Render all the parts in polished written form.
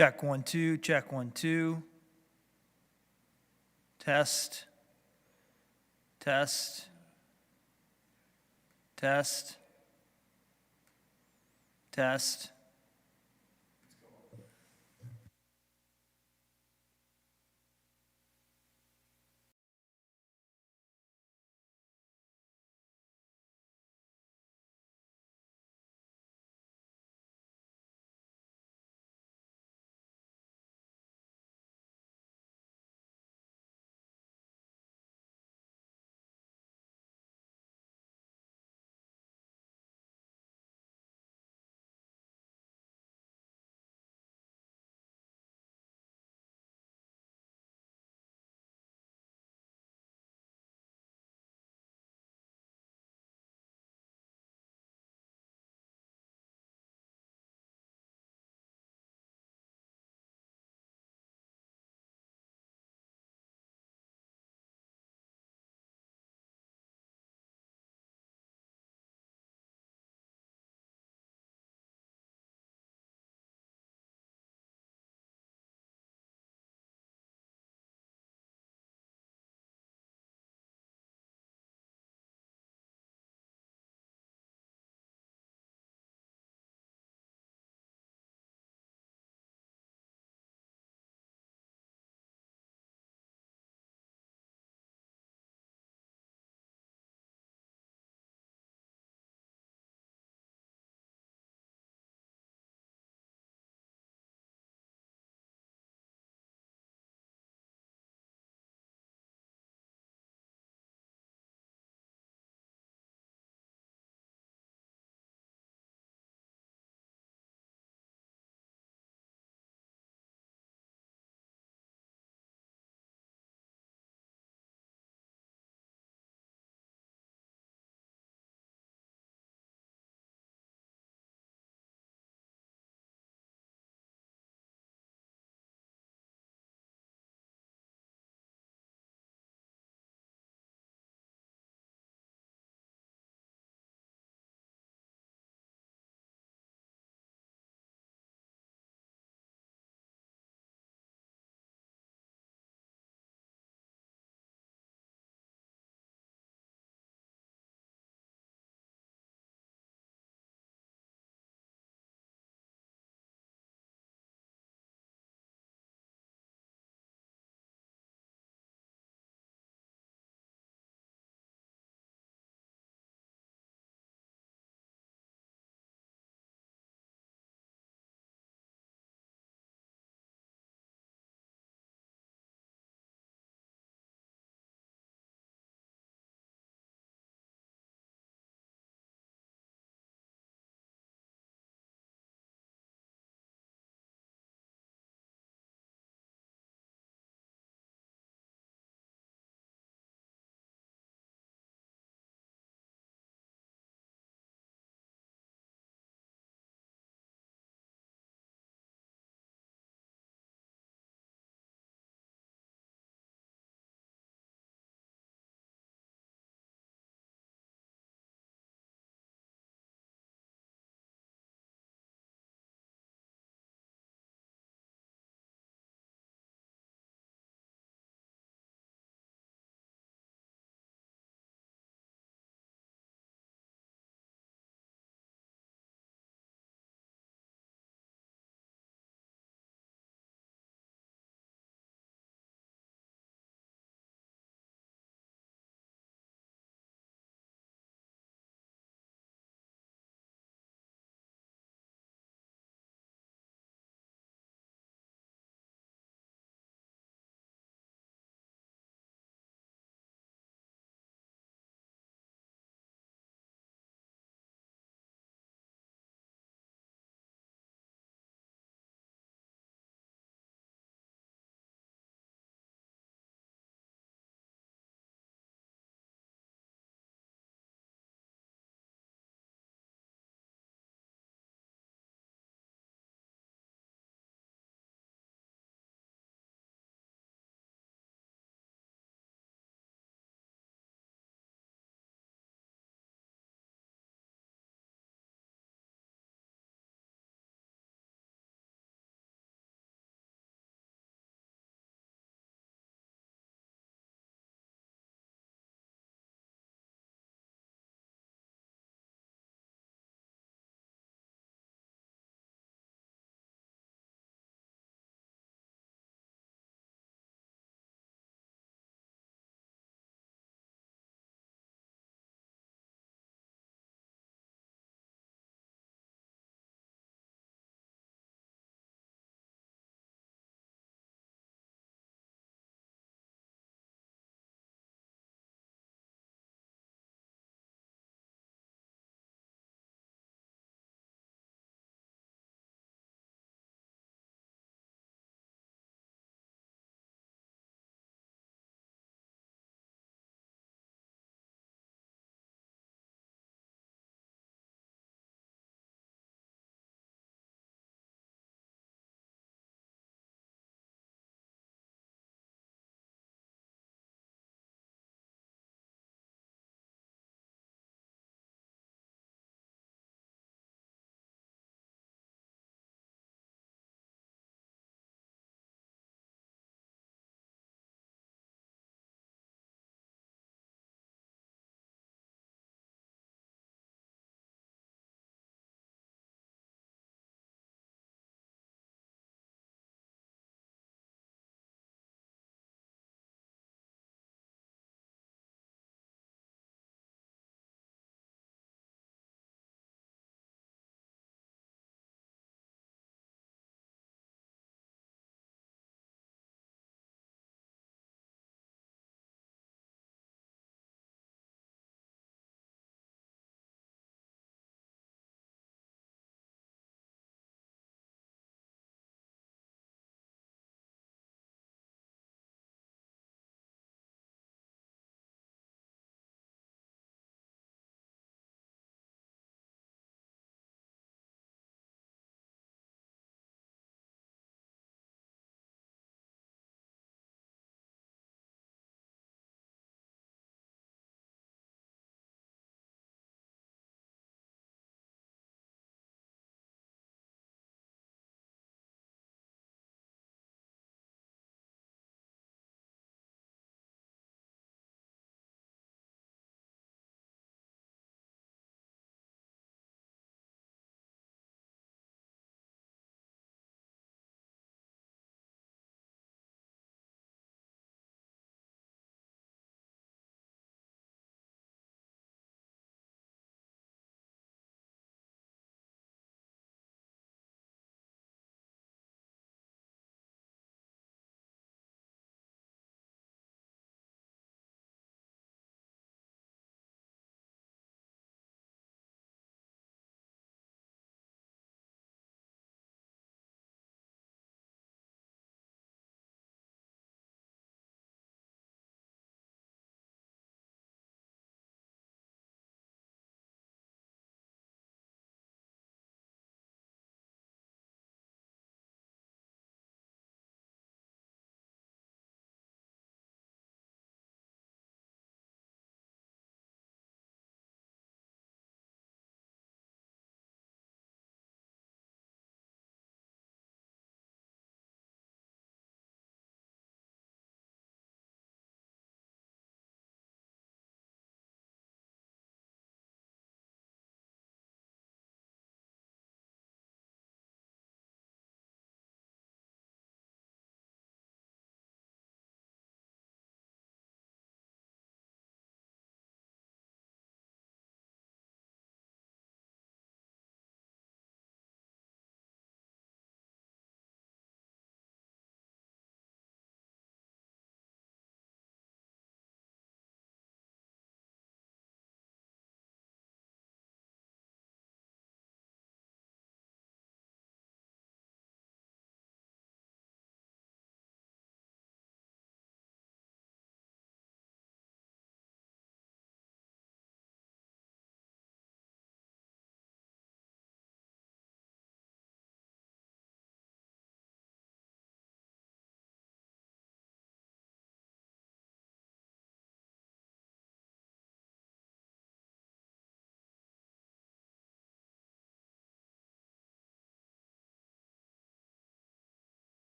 Check 1 2, check 1 2. Test. Test. Test. Test.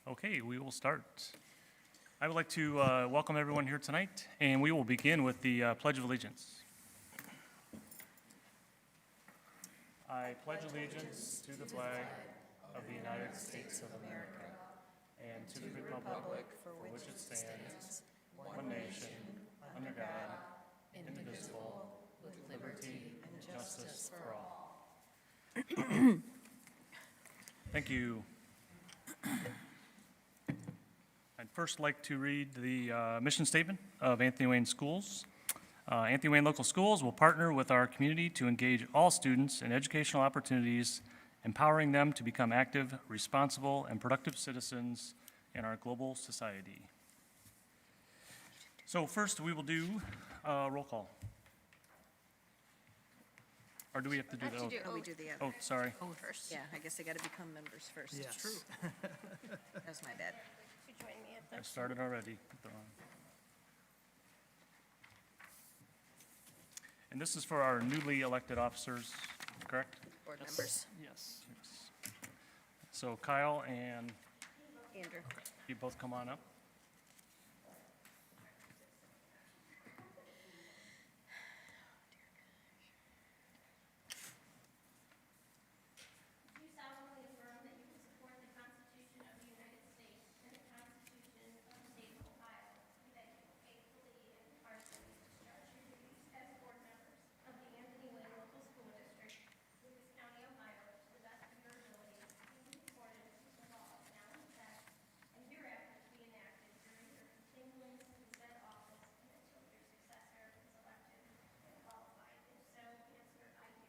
Okay, we will start. I would like to welcome everyone here tonight, and we will begin with the Pledge of Allegiance. I pledge allegiance to the flag of the United States of America and to the republic for which it stands, one nation, under God, indivisible, with liberty and justice for all. Thank you. I'd first like to read the mission statement of Anthony Wayne Schools. Anthony Wayne Local Schools will partner with our community to engage all students in educational opportunities, empowering them to become active, responsible, and productive citizens in our global society. So first, we will do a roll call. Or do we have to do the oath? Oh, we do the Oh, sorry. first. Yeah, I guess they got to become members first. Yes. True. That's my bad. You join me at I the started already. And this is for our newly elected officers, correct? Board members. Yes. So Kyle and Andrew. you both come on up. Do you solemnly affirm that you will support the Constitution of the United States and the Constitution of the State of Ohio, and that you will faithfully and impartially discharge your duties as board members of the Anthony Wayne Local School District, Lucas County, Ohio, to the best of your ability, in accordance with the laws now in effect and hereafter to be enacted during your continuance in said office and until your successor is elected and qualified? If so, answer, I do.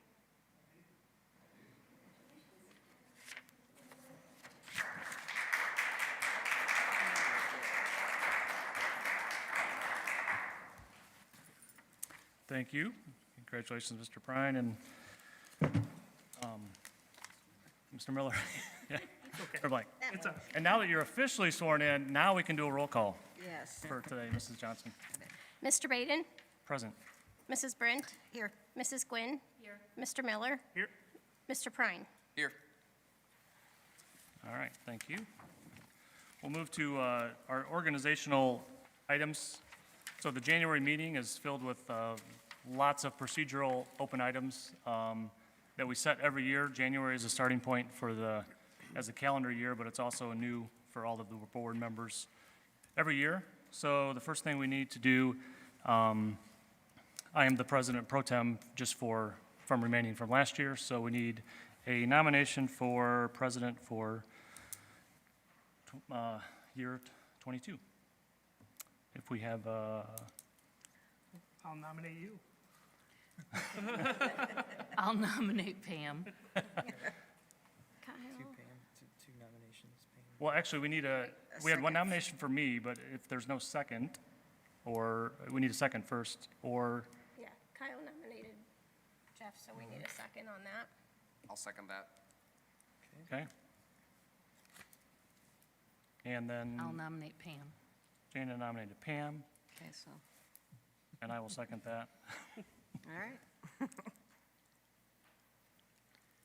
Thank you. Congratulations, Mr. Prine and Mr. Miller. Yeah. Or blank. And now that you're officially sworn in, now we can do a roll call Yes. for today. Mrs. Johnson, Mr. Baden? present. Mrs. Brent? Here. Mrs. Gwynn? Here. Mr. Miller? Here. Mr. Prine? Here. All right, thank you. We'll move to our organizational items. So the January meeting is filled with lots of procedural open items that we set every year. January is a starting point as a calendar year, but it's also new for all of the board members every year. So the first thing we need to do, I am the president pro tem just from remaining from last year, so we need a nomination for president for year 22. If we have, I'll nominate you. I'll nominate Pam. Kyle? Two nominations, Pam. well, actually, we had one nomination for me, but if there's no second, or we need a second first, or, Yeah, Kyle nominated Jeff, so we need a second on that. I'll second that. okay? And then I'll nominate Pam. Jana nominated Pam, Okay, so, and I will second that. all right.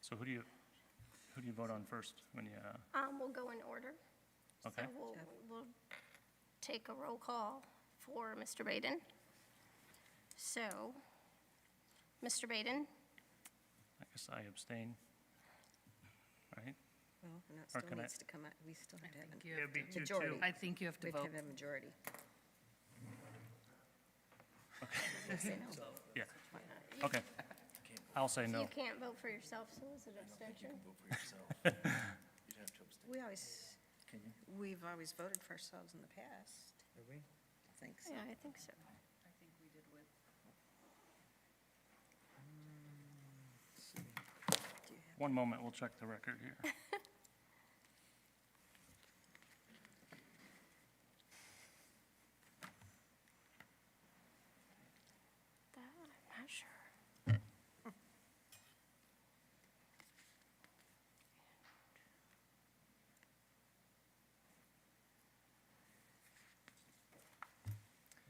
So who do you vote on first when you, We'll go in order. okay? So we'll take a roll call for Mr. Baden. So, Mr. Baden, I guess I abstain. Right? Well, and that Or still can I- needs to come out. We still have to have think a you It'd be 2-2. majority. I think you have We to have to vote. have a majority. Yeah. Okay. I'll say no. you can't vote for yourself, so is it abstention? We've always voted for ourselves in the past. Are we? I think so. Yeah, I think so. I think we did with. Do you have- One moment, we'll check the record here. That, I'm not sure.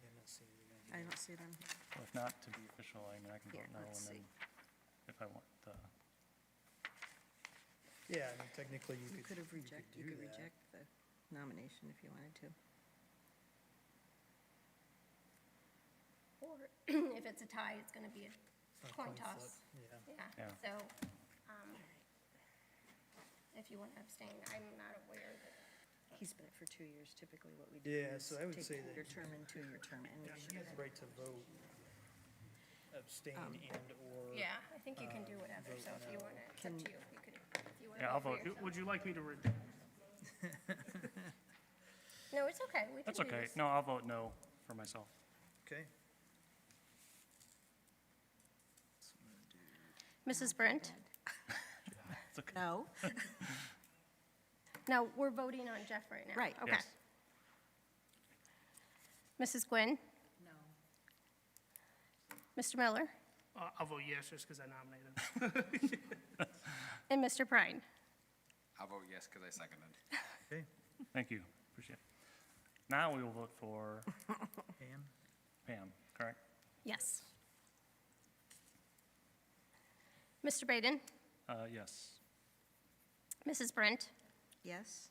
Yeah, I'm not seeing you guys. I don't see it on here. Well, if not, to be official, I mean, I can Here, vote no, let's and then see. if I want, Yeah, I mean, technically, you You could have you rejected, do you could that. reject the, nomination if you wanted to. Or if it's a tie, it's going to be a coin flip, toss. Yeah. Yeah. Yeah, so if you want to abstain, I'm not aware that, He's been it for 2 years. Typically, what we do Yeah, is so I would take say that- your term and 2-year term. And He has the right to vote, abstain and/or. yeah, I think you can do whatever, vote so if you no. want to, it's up to you. You could, if you want to Yeah, I'll vote vote. for yourself. Would you like me to, No, it's okay, we can That's do okay. this. No, I'll vote no for myself. Okay. Mrs. Brent? It's okay. No, No, we're voting on Jeff right now. Right. Okay. Yes. Mrs. Gwynn? No. Mr. Miller? I'll vote yes, just because I nominated him. And Mr. Prine? I'll vote yes because I seconded. Okay. Thank you. Appreciate it. Now we will vote for Pam? Pam, correct? Yes. Mr. Baden? Yes. Mrs. Brent? yes,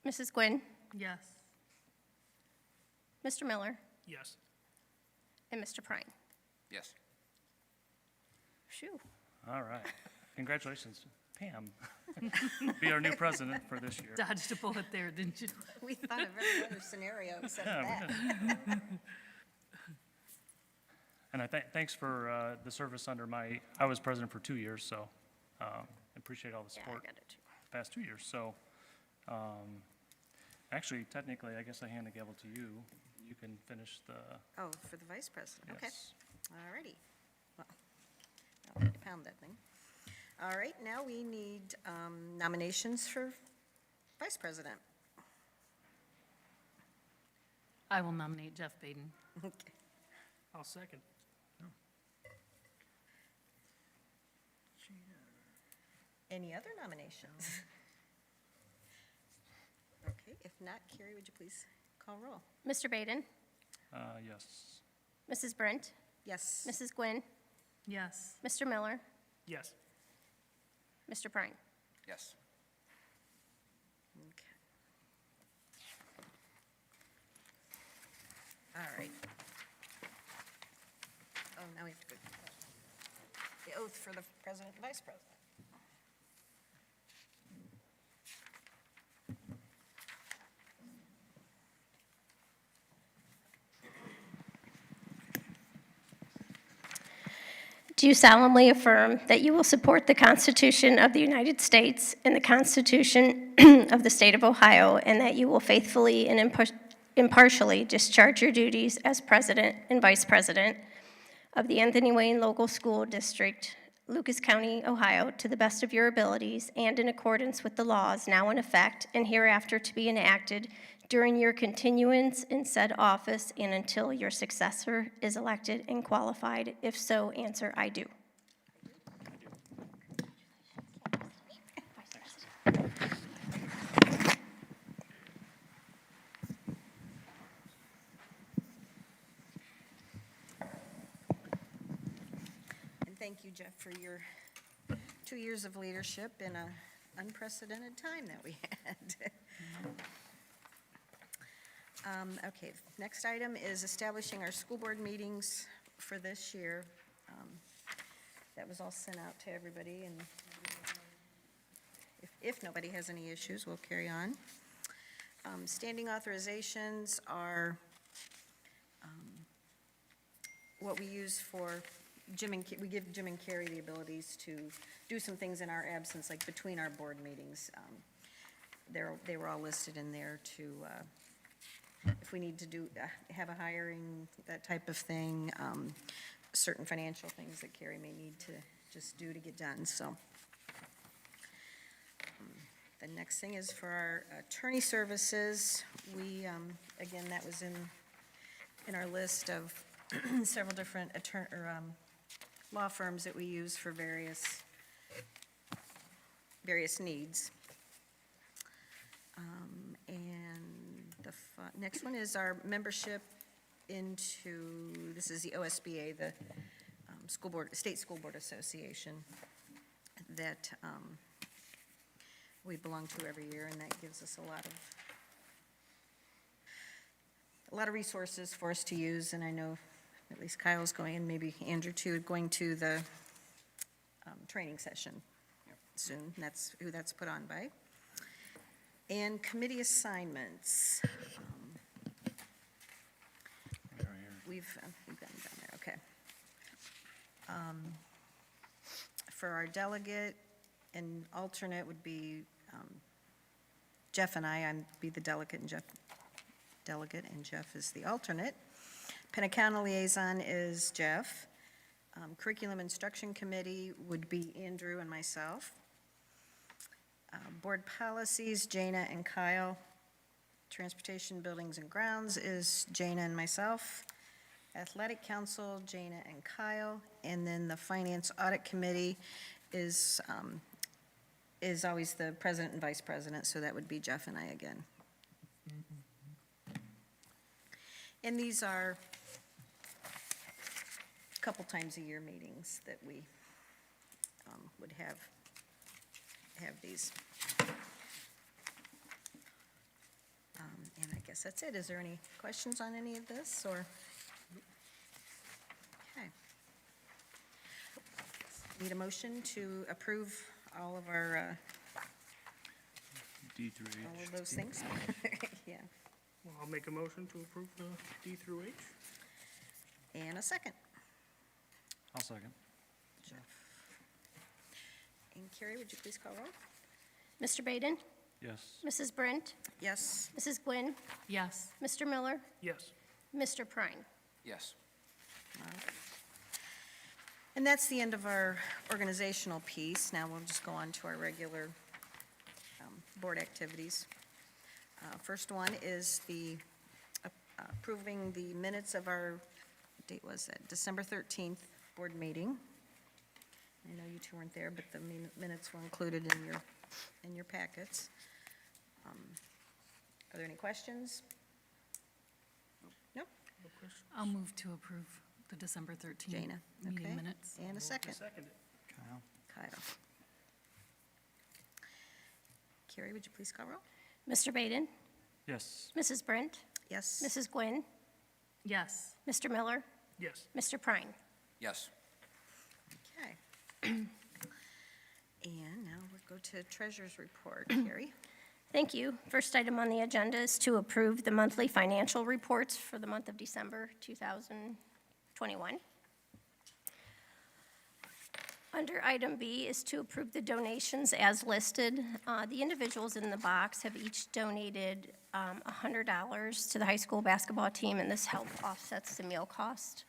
Mrs. Gwynn? Yes. Mr. Miller? Yes. And Mr. Prine? Yes. Phew. All right. Congratulations, Pam. Be our new president for this year. Dodged a bullet there, didn't you? we thought of every other scenario except Yeah, that. And thanks for the service under I was president for 2 years, so I appreciate all the Yeah, I support got it too. the past 2 years. So actually, technically, I guess I hand the gavel to you. You can finish the, Oh, for the vice president, okay. yes. All righty. Well, I'll need to pound that thing. All right, now we need nominations for vice president. I will nominate Jeff Baden. Okay. I'll second. Any other nominations? Okay, if not, Carrie, would you please call roll? Mr. Baden? Yes. Mrs. Brent? Yes. Mrs. Gwynn? Yes. Mr. Miller? Yes. Mr. Prine? Yes. Okay. All right. Oh, now we have to go. The oath for the president and vice president. Do you solemnly affirm that you will support the Constitution of the United States and the Constitution of the State of Ohio, and that you will faithfully and impartially discharge your duties as President and Vice President of the Anthony Wayne Local School District, Lucas County, Ohio, to the best of your abilities and in accordance with the laws now in effect and hereafter to be enacted during your continuance in said office and until your successor is elected and qualified? If so, answer, I do. And thank you, Jeff, for your 2 years of leadership in an unprecedented time that we had. Okay, next item is establishing our school board meetings for this year. That was all sent out to everybody, and if nobody has any issues, we'll carry on. Standing authorizations are what we use for we give Jim and Carrie the abilities to do some things in our absence, like between our board meetings. They were all listed in there to, if we need to do, have a hiring, that type of thing, certain financial things that Carrie may need to just do to get done, so. The next thing is for our attorney services. We, again, that was in our list of several different law firms that we use for various needs. And the next one is our membership into, this is the OSBA, the State School Board Association, that we belong to every year, and that gives us a lot of resources for us to use, and I know at least Kyle's going, and maybe Andrew too, going to the training session soon, and that's who that's put on by. And committee assignments. We've gotten down there, okay. For our delegate and alternate would be Jeff and I'd be the delegate and Jeff is the alternate. Penn County liaison is Jeff. Curriculum Instruction Committee would be Andrew and myself. Board Policies, Jana and Kyle. Transportation, Buildings and Grounds is Jana and myself. Athletic Council, Jana and Kyle. And then the Finance Audit Committee is always the president and vice president, so that would be Jeff and I again. And these are a couple times a year meetings that we would have these. And I guess that's it. Is there any questions on any of this, or? Okay. Need a motion to approve all of our, D through all H. of those things? Yeah. Well, I'll make a motion to approve the D through H. And a second. I'll second. Jeff. And Carrie, would you please call roll? Mr. Baden? Yes. Mrs. Brent? Yes. Mrs. Gwynn? Yes. Mr. Miller? Yes. Mr. Prine? Yes. And that's the end of our organizational piece. Now we'll just go on to our regular board activities. First one is the approving the minutes of our, what date was that? December 13th board meeting. I know you two weren't there, but the minutes were included in your packets. Are there any questions? Nope. No question. I'll move to approve the December 13th Jana, okay. meeting minutes. And a second. Second it. Kyle. Kyle. Carrie, would you please call roll? Mr. Baden? Yes. Mrs. Brent? Yes. Mrs. Gwynn? Yes. Mr. Miller? Yes. Mr. Prine? Yes. Okay. And now we'll go to treasurer's report. Carrie? Thank you. First item on the agenda is to approve the monthly financial reports for the month of December 2021. Under item B is to approve the donations as listed. The individuals in the box have each donated $100 to the high school basketball team, and this help offsets the meal cost.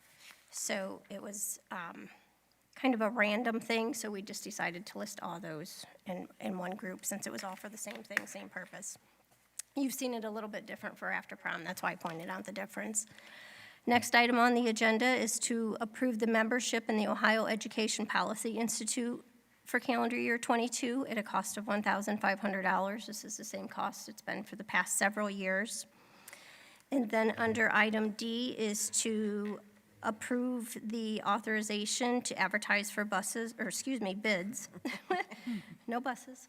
So it was kind of a random thing, so we just decided to list all those in one group since it was all for the same thing, same purpose. You've seen it a little bit different for after prom, that's why I pointed out the difference. Next item on the agenda is to approve the membership in the Ohio Education Policy Institute for calendar year '22 at a cost of $1,500. This is the same cost it's been for the past several years. And then under item D is to approve the authorization to advertise for bids. No buses.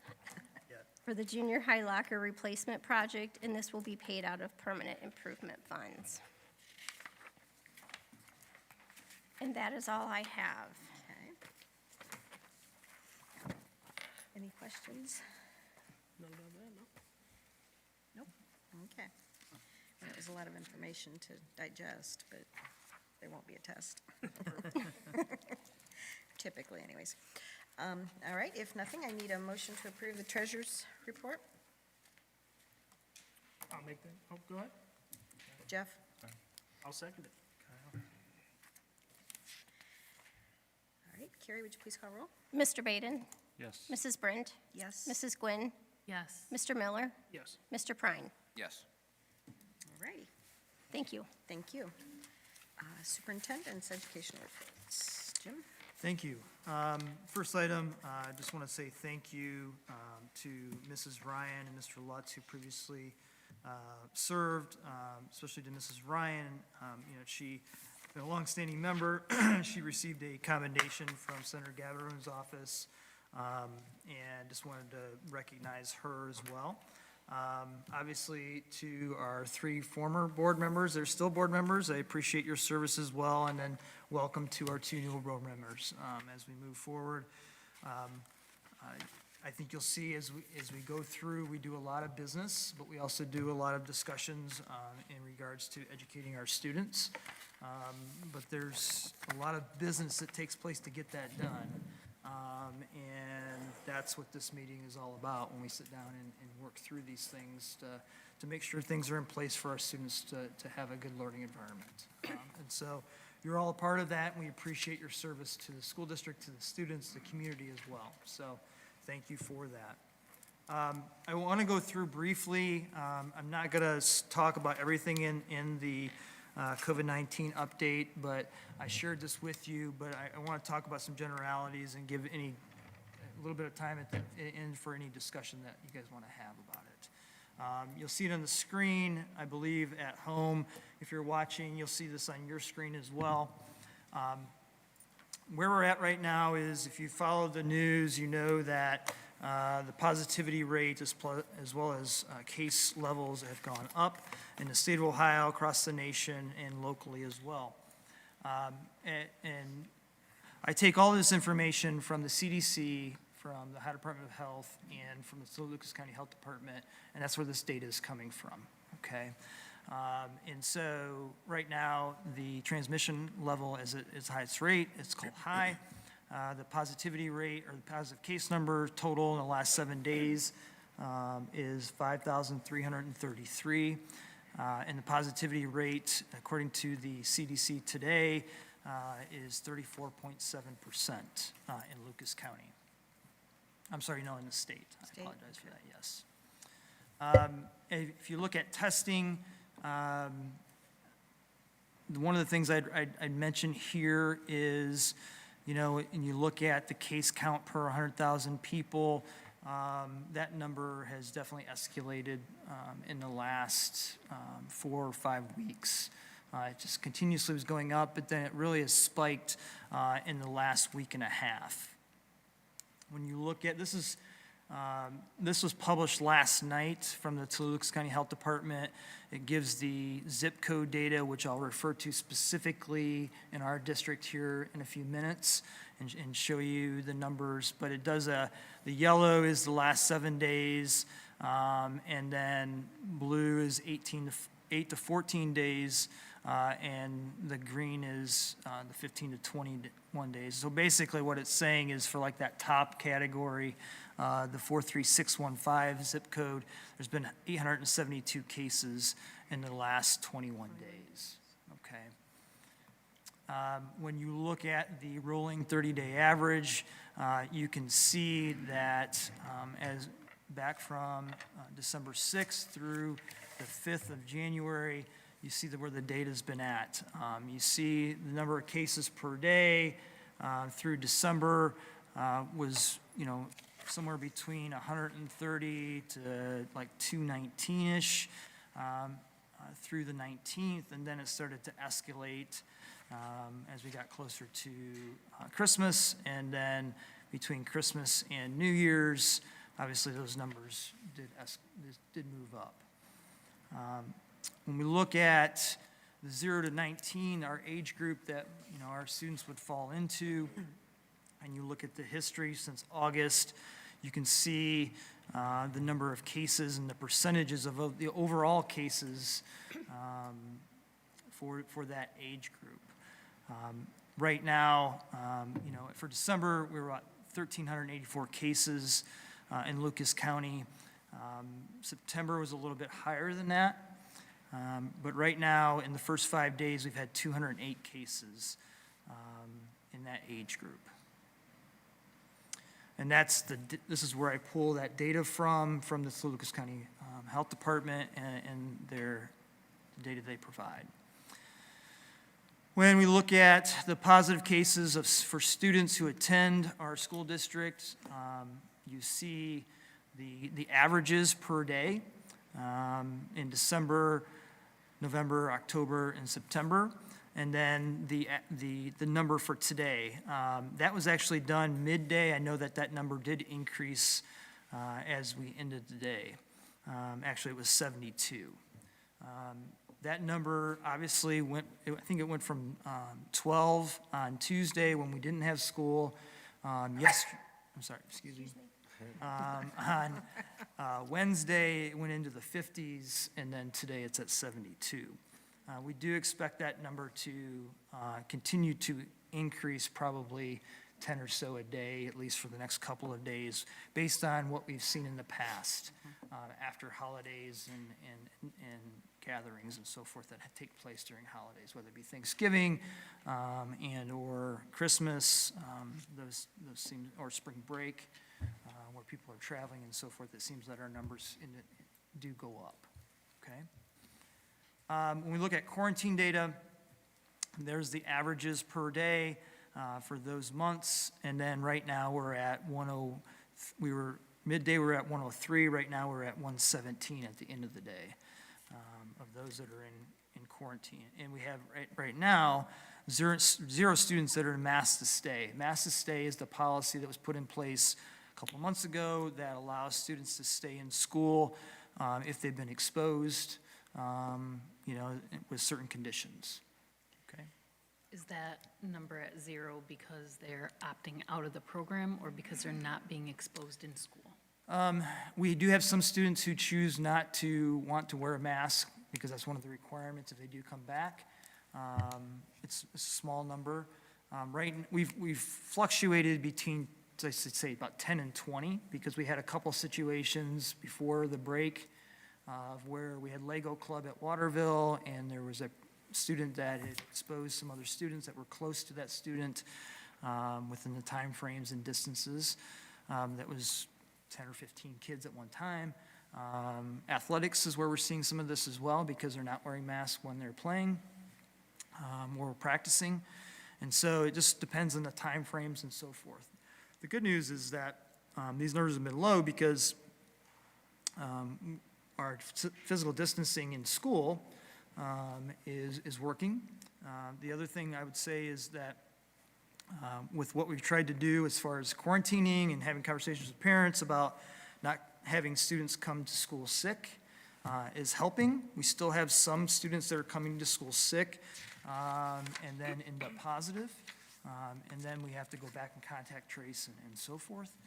For the junior high locker replacement project, and this will be paid out of permanent improvement funds. And that is all I have. Okay. Any questions? None about that, no? Nope. Okay. Well, it was a lot of information to digest, but there won't be a test. Typically, anyways. All right, if nothing, I need a motion to approve the treasurer's report. I'll make that, oh, go ahead. Jeff? I'll second it. All right, Carrie, would you please call roll? Mr. Baden? Yes. Mrs. Brent? Yes. Mrs. Gwynn? Yes. Mr. Miller? Yes. Mr. Prine? Yes. All righty, Thank you. thank you. Superintendent's educational reports. Jim? Thank you. First item, I just want to say thank you to Mrs. Ryan and Mr. Lutz, who previously served, especially to Mrs. Ryan. She been a longstanding member. She received a commendation from Senator Gavirone's office And just wanted to recognize her as well. Obviously, to our 3 former board members, they're still board members, I appreciate your service as well, and then welcome to our 2 new board members as we move forward. I think you'll see as we go through, we do a lot of business, but we also do a lot of discussions in regards to educating our students. But there's a lot of business that takes place to get that done. And that's what this meeting is all about, when we sit down and work through these things to make sure things are in place for our students to have a good learning environment. And so you're all a part of that, and we appreciate your service to the school district, to the students, the community as well. So thank you for that. I want to go through briefly, I'm not going to talk about everything in the COVID-19 update, but I shared this with you, but I want to talk about some generalities and give a little bit of time at the end for any discussion that you guys want to have about it. You'll see it on the screen, I believe, at home. If you're watching, you'll see this on your screen as well. Where we're at right now is, if you follow the news, you know that the positivity rate as well as case levels have gone up in the state of Ohio, across the nation, and locally as well. And I take all this information from the CDC, from the Ohio Department of Health, and from the St. Lucas County Health Department, and that's where this data is coming from, okay? And so right now, the transmission level is at its highest rate. It's called high. The positivity rate, or the positive case number total in the last 7 days is 5,333. And the positivity rate, according to the CDC today, is 34.7% in Lucas County. I'm sorry, no, in the state. I apologize for that, yes. If you look at testing, one of the things I'd mention here is, you know, and you look at the case count per 100,000 people, that number has definitely escalated in the last 4 or 5 weeks. It just continuously was going up, but then it really has spiked in the last week and a half. When you look at, this was published last night from the Lucas County Health Department. It gives the zip code data, which I'll refer to specifically in our district here in a few minutes and show you the numbers. But it does the yellow is the last 7 days, and then blue is 8 to 14 days, and the green is the 15 to 21 days. So basically what it's saying is for like that top category, the 43615 zip code, there's been 872 cases in the last 21 days, okay? When you look at the rolling 30-day average, you can see that as back from December 6th through the 5th of January, you see where the data's been at. You see the number of cases per day through December was, you know, somewhere between 130 to like 219-ish through the 19th, and then it started to escalate as we got closer to Christmas, and then between Christmas and New Year's, obviously those numbers did move up. When we look at the 0 to 19, our age group that, you know, our students would fall into, and you look at the history since August, you can see the number of cases and the percentages of the overall cases for that age group. Right now, you know, for December, we were at 1,384 cases in Lucas County. September was a little bit higher than that. But right now, in the first 5 days, we've had 208 cases in that age group. And this is where I pull that data from the Lucas County Health Department and their data they provide. When we look at the positive cases for students who attend our school district, you see the averages per day in December, November, October, and September. and then the number for today. That was actually done midday. I know that that number did increase as we ended the day. Actually, it was 72. That number obviously I think it went from 12 on Tuesday when we didn't have school. I'm sorry, excuse me. On Wednesday, it went into the 50s, and then today it's at 72. We do expect that number to continue to increase, probably 10 or so a day, at least for the next couple of days, based on what we've seen in the past after holidays and gatherings and so forth that take place during holidays, whether it be Thanksgiving and/or Christmas, those seem, or spring break, where people are traveling and so forth. It seems that our numbers do go up. Okay. When we look at quarantine data, there's the averages per day for those months, and then right now we're at midday we're at 103, right now we're at 117 at the end of the day of those that are in quarantine. And we have right now zero students that are in mask to stay. Mask to stay is the policy that was put in place a couple months ago that allows students to stay in school if they've been exposed, with certain conditions. Okay. Is that number at 0 because they're opting out of the program or because they're not being exposed in school? We do have some students who choose not to want to wear a mask because that's one of the requirements if they do come back. It's a small number. We've fluctuated between, I should say, about 10 and 20 because we had a couple situations before the break where we had Lego Club at Waterville, and there was a student that had exposed some other students that were close to that student within the time frames and distances. That was 10 or 15 kids at one time. Athletics is where we're seeing some of this as well because they're not wearing masks when they're playing or practicing. And so it just depends on the time frames and so forth. The good news is that these numbers have been low because our physical distancing in school is working. The other thing I would say is that with what we've tried to do as far as quarantining and having conversations with parents about not having students come to school sick is helping. We still have some students that are coming to school sick and then end up positive. And then we have to go back and contact trace and so forth.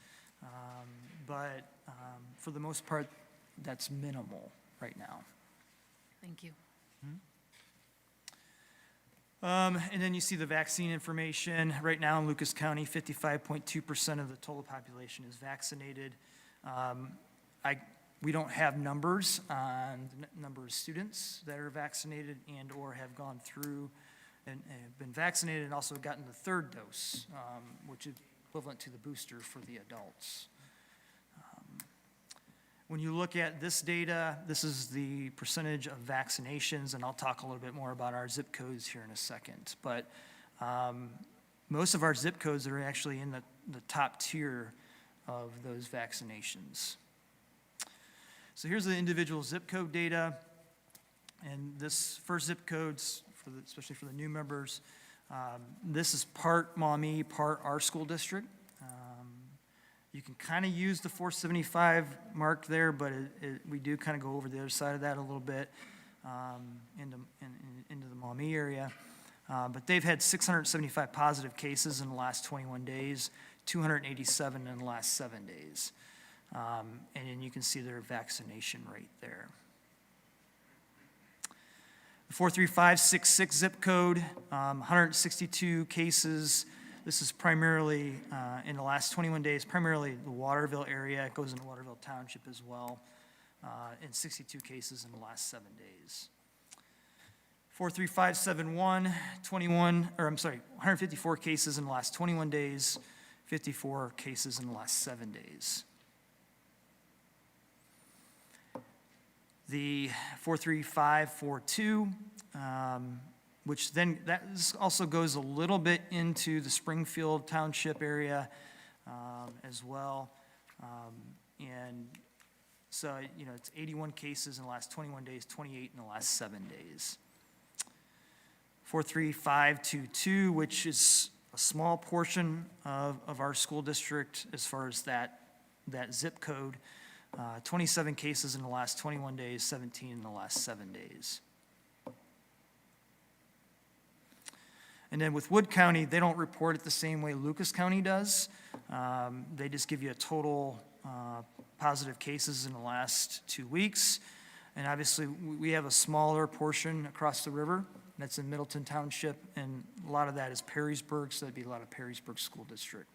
But for the most part, that's minimal right now. Thank you. And then you see the vaccine information. Right now in Lucas County, 55.2% of the total population is vaccinated. We don't have numbers on the number of students that are vaccinated and/or have gone through and have been vaccinated and also gotten the third dose, which is equivalent to the booster for the adults. When you look at this data, this is the percentage of vaccinations, and I'll talk a little bit more about our zip codes here in a second. But most of our zip codes are actually in the top tier of those vaccinations. So here's the individual zip code data, and this first zip codes, especially for the new members, this is part Maumee, part our school district. You can kind of use the 475 mark there, but we do kind of go over the other side of that a little bit into the Maumee area. But they've had 675 positive cases in the last 21 days, 287 in the last 7 days. And then you can see their vaccination rate there. The 43566 zip code, 162 cases. This is primarily, in the last 21 days, primarily the Waterville area. It goes into Waterville Township as well, and 62 cases in the last 7 days. 43571, 154 cases in the last 21 days, 54 cases in the last 7 days. The 43542, which then that also goes a little bit into the Springfield Township area as well. And so, it's 81 cases in the last 21 days, 28 in the last 7 days. 43522, which is a small portion of our school district as far as that zip code. 27 cases in the last 21 days, 17 in the last 7 days. And then with Wood County, they don't report it the same way Lucas County does. They just give you a total positive cases in the last 2 weeks. And obviously, we have a smaller portion across the river. That's in Middleton Township, and a lot of that is Perrysburg, so that'd be a lot of Perrysburg School District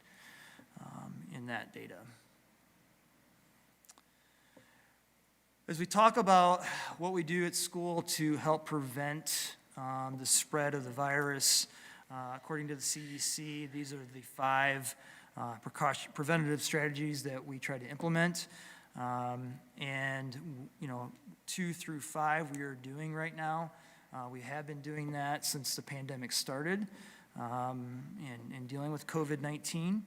in that data. As we talk about what we do at school to help prevent the spread of the virus, according to the CDC, these are the 5 preventative strategies that we try to implement. And, 2 through 5 we are doing right now. We have been doing that since the pandemic started and dealing with COVID-19.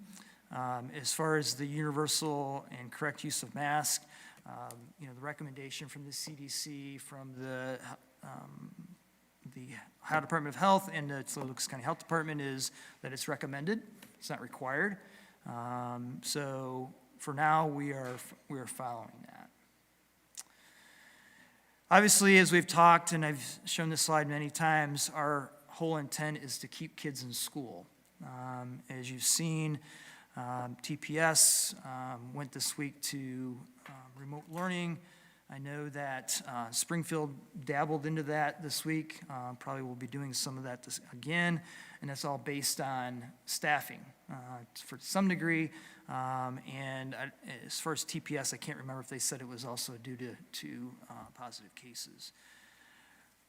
As far as the universal and correct use of masks, the recommendation from the CDC, from the Ohio Department of Health and the Lucas County Health Department is that it's recommended. It's not required. So for now, we are following that. Obviously, as we've talked, and I've shown this slide many times, our whole intent is to keep kids in school. As you've seen, TPS went this week to remote learning. I know that Springfield dabbled into that this week, probably will be doing some of that again, and that's all based on staffing for some degree. And as far as TPS, I can't remember if they said it was also due to positive cases.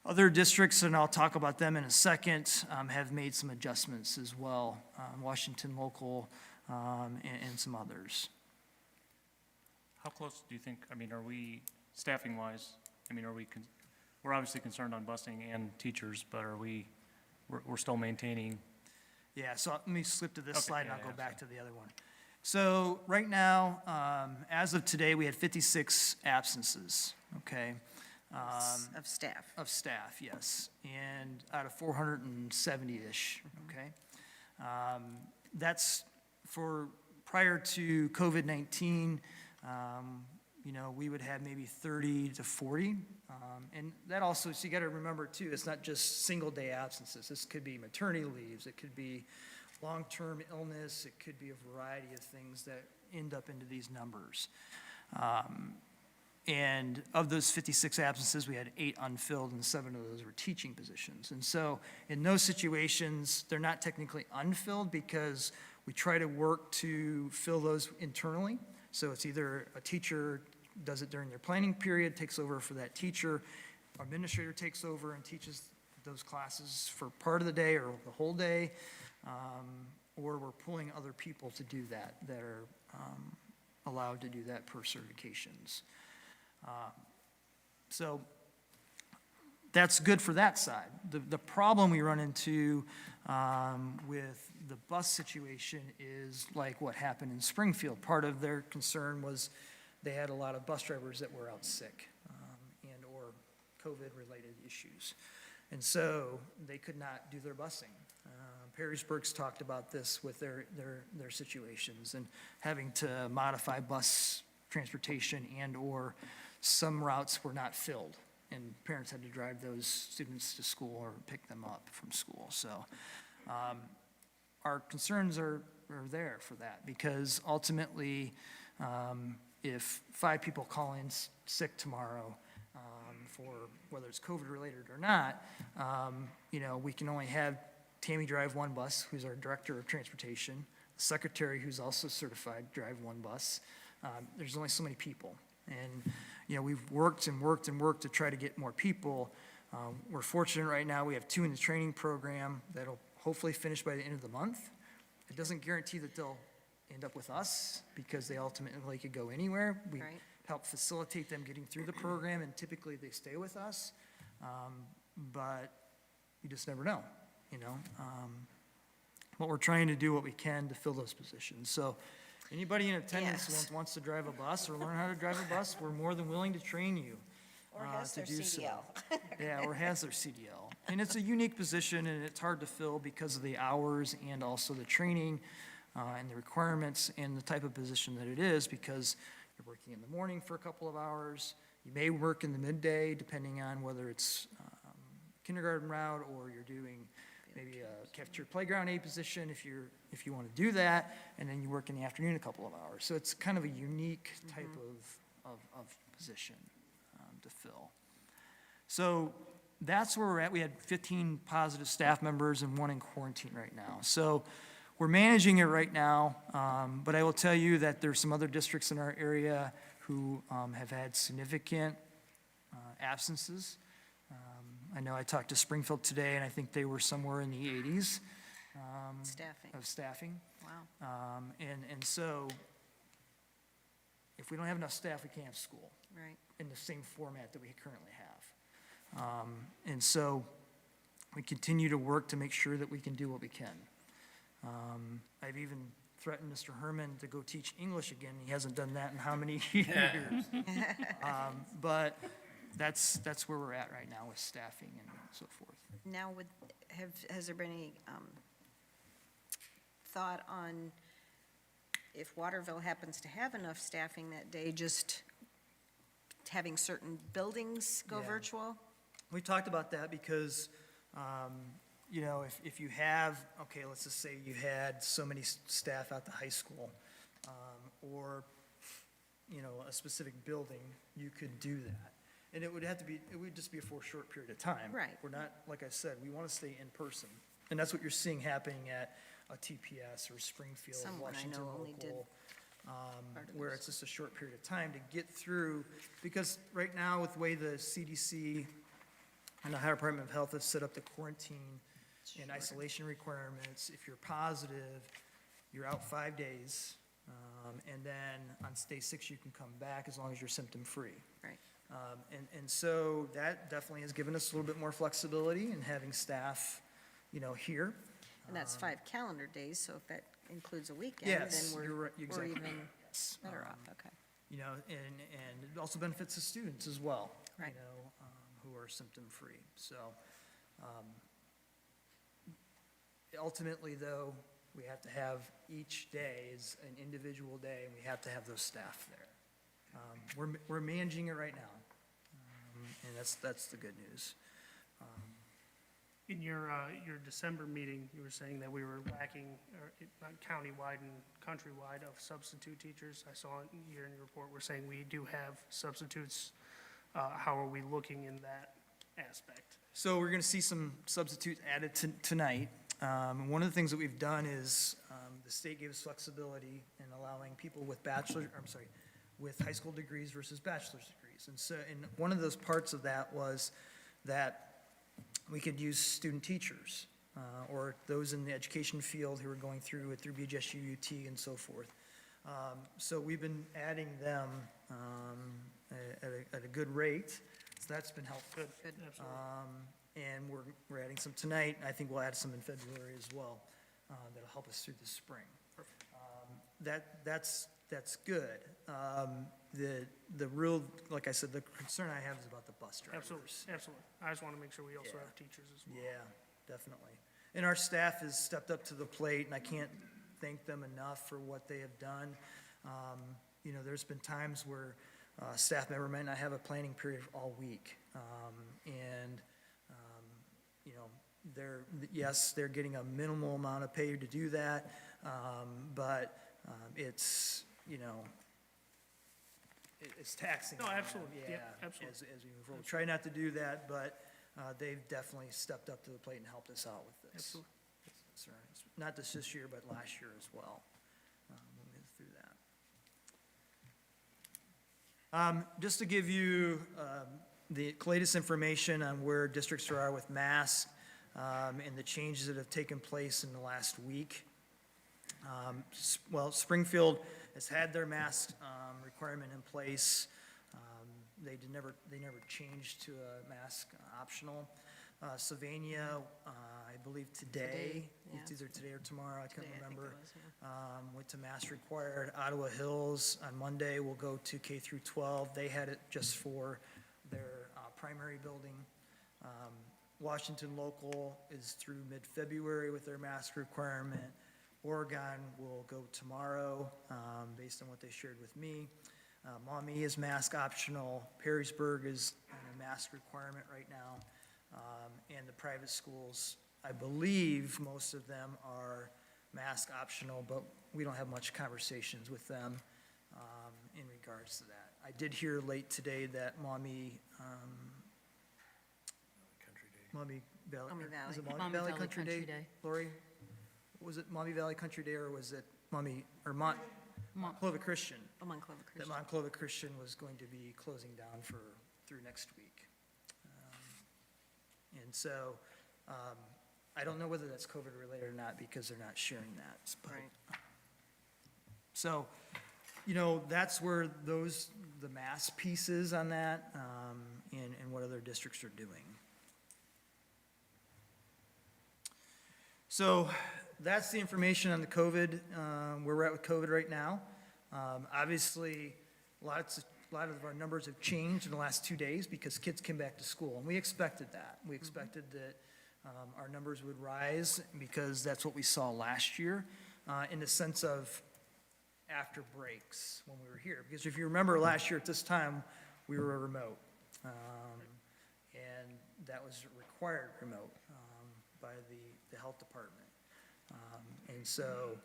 Other districts, and I'll talk about them in a second, have made some adjustments as well, Washington Local and some others. How close do you think, are we, staffing-wise, we're obviously concerned on busing and teachers, but we're still maintaining? Yeah, so let me slip to this Okay, slide and yeah, I'll go yeah, back to the other one. So right now, as of today, we had 56 absences, okay? Of staff. Of staff, yes, and out of 470-ish, okay? That's for prior to COVID-19, we would have maybe 30 to 40. And that also, so you got to remember too, it's not just single-day absences. This could be maternity leaves, it could be long-term illness, it could be a variety of things that end up into these numbers. And of those 56 absences, we had 8 unfilled, and 7 of those were teaching positions. And so in those situations, they're not technically unfilled because we try to work to fill those internally. So it's either a teacher does it during their planning period, takes over for that teacher, administrator takes over and teaches those classes for part of the day or the whole day, or we're pulling other people to do that are allowed to do that per certifications. So that's good for that side. The problem we run into with the bus situation is like what happened in Springfield. Part of their concern was they had a lot of bus drivers that were out sick and or COVID-related issues. And so they could not do their busing. Perrysburg's talked about this with their situations and having to modify bus transportation and or some routes were not filled and parents had to drive those students to school or pick them up from school. So our concerns are there for that because ultimately if 5 people call in sick tomorrow for whether it's COVID related or not, we can only have Tammy drive 1 bus, who's our director of transportation, the secretary, who's also certified, drive 1 bus. There's only so many people. And, we've worked and worked and worked to try to get more people. We're fortunate right now, we have 2 in the training program that'll hopefully finish by the end of the month. It doesn't guarantee that they'll end up with us because they ultimately could go anywhere. We Right. help facilitate them getting through the program and typically they stay with us. But you just never know, But we're trying to do what we can to fill those positions. So anybody in attendance Yes. wants to drive a bus or learn how to drive a bus, we're more than willing to train you. Or has to their do so. CDL. Yeah, or has their CDL. And it's a unique position, and it's hard to fill because of the hours and also the training and the requirements and the type of position that it is, because you're working in the morning for a couple of hours. You may work in the midday, depending on whether it's kindergarten route or you're doing maybe a cafeteria playground aide position if you want to do that, and then you work in the afternoon a couple of hours. So it's kind of a unique type of position to fill. So that's where we're at. We had 15 positive staff members and 1 in quarantine right now. So we're managing it right now, but I will tell you that there's some other districts in our area who have had significant absences. I know I talked to Springfield today, and I think they were somewhere in the 80s Staffing, of staffing. wow, And so if we don't have enough staff, we can't have school right. in the same format that we currently have. And so we continue to work to make sure that we can do what we can. I've even threatened Mr. Herman to go teach English again. He hasn't done that in how many years? But that's where we're at right now with staffing and so forth. Now, has there been any thought on if Waterville happens to have enough staffing that day, just having certain buildings go Yeah. virtual? We talked about that because, you know, if you have, okay, let's just say you had so many staff at the high school, or, you know, a specific building, you could do that. And it would have to be, it would just be for a short period of time. Right. We're not, like I said, we want to stay in person. And that's what you're seeing happening at a TPS or Springfield, Someone I Washington know only did local, part of where this. it's just a short period of time to get through. Because right now, with the way the CDC and the Ohio Department of Health have set up the quarantine and isolation requirements, if you're positive, you're out 5 days. And then on day 6, you can come back as long as you're symptom-free. Right. And so that definitely has given us a little bit more flexibility in having staff, you know, here. And that's 5 calendar days, so if that includes a weekend, Yes, then you're we're right, exactly. even Yes. better off, okay. You know, and it also benefits the students as well. Right. You know, who are symptom-free. So ultimately, though, we have to have each day is an individual day, and we have to have those staff there. We're managing it right now, and that's the good news. In your December meeting, you were saying that we were lacking, not countywide and countrywide, of substitute teachers. I saw here in your report, we're saying we do have substitutes. How are we looking in that aspect? So we're going to see some substitutes added tonight. And one of the things that we've done is the state gave us flexibility in allowing people with with high school degrees versus bachelor's degrees. And so, and one of those parts of that was that we could use student teachers or those in the education field who are going through BGSU, UT, and so forth. So we've been adding them at a good rate. So that's been helpful. Good. Absolutely. And we're adding some tonight, and I think we'll add some in February as well. That'll help us through the spring. That's good. The real, like I said, the concern I have is about the bus drivers. Absolutely. I just want to make sure we also Yeah. have teachers as well. Yeah, definitely. And our staff has stepped up to the plate, and I can't thank them enough for what they have done. You know, there's been times where a staff member might not have a planning period all week. You know, they're getting a minimal amount of pay to do that, but it's, you know, it's taxing. No, on them, absolutely. Yeah, absolutely. As we move forward. Try not to do that, but they've definitely stepped up to the plate and helped us out with this. Absolutely. That's right. Not just this year, but last year as well. We'll move through that. Just to give you the latest information on where districts are with masks and the changes that have taken place in the last week. Well, Springfield has had their mask requirement in place. They never changed to a mask optional. Sylvania, I believe today, yeah. it's either today or tomorrow, I can't Today, I think it remember. was, yeah. Went to mask required. Ottawa Hills on Monday will go to K through 12. They had it just for their primary building. Washington local is through mid-February with their mask requirement. Oregon will go tomorrow, based on what they shared with me. Maumee is mask optional. Perrysburg is on a mask requirement right now. And the private schools, I believe most of them are mask optional, but we don't have much conversations with them in regards to that. I did hear late today that Maumee Valley. Maumee Was it Valley. Maumee Valley Country Day? Lori, was it Maumee Valley Country Day, or was it Monclova Christian? Oh, Monclova That Christian. Monclova Christian was going to be closing down through next week. And so, I don't know whether that's COVID related or not, because they're not sharing that. But- Right. So, that's where the mass piece is on that, and what other districts are doing. So that's the information on the COVID, where we're at with COVID right now. Obviously, a lot of our numbers have changed in the last 2 days because kids came back to school, and we expected that. We expected that our numbers would rise because that's what we saw last year, in the sense of after breaks when we were here. Because if you remember last year at this time, we were remote. And that was required remote by the health department. And so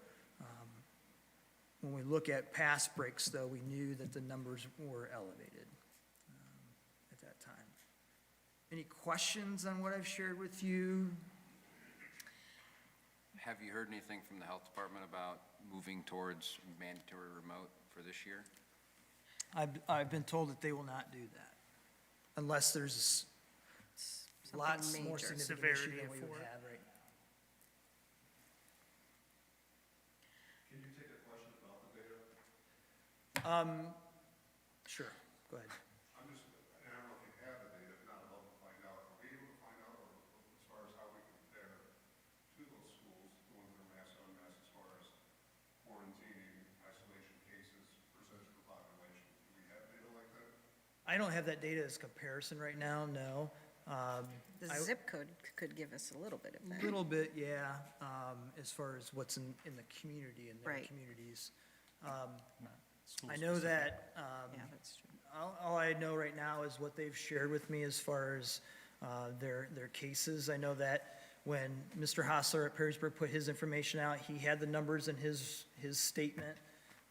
when we look at past breaks, though, we knew that the numbers were elevated at that time. Any questions on what I've shared with you? Have you heard anything from the health department about moving towards mandatory remote for this year? I've been told that they will not do that unless there's Something lots more major. significant issue Severity than we for would it. have right now. Can you take a question about the data? Sure, go ahead. I'm just, and I don't know if you have the data, if not, I'd love to find out. Are we able to find out, or as far as how we compare to those schools, the ones that are mass, unmasked, as far as quarantining, isolation cases, percentage of the population? Do we have data like that? I don't have that data as comparison right now, no. The I- zip code could give us a little bit of A that. little bit, yeah, as far as what's in the community, in their Right. communities. School I know specific. that, Yeah, that's true. all I know right now is what they've shared with me as far as their cases. I know that when Mr. Hostler at Perrysburg put his information out, he had the numbers in his statement.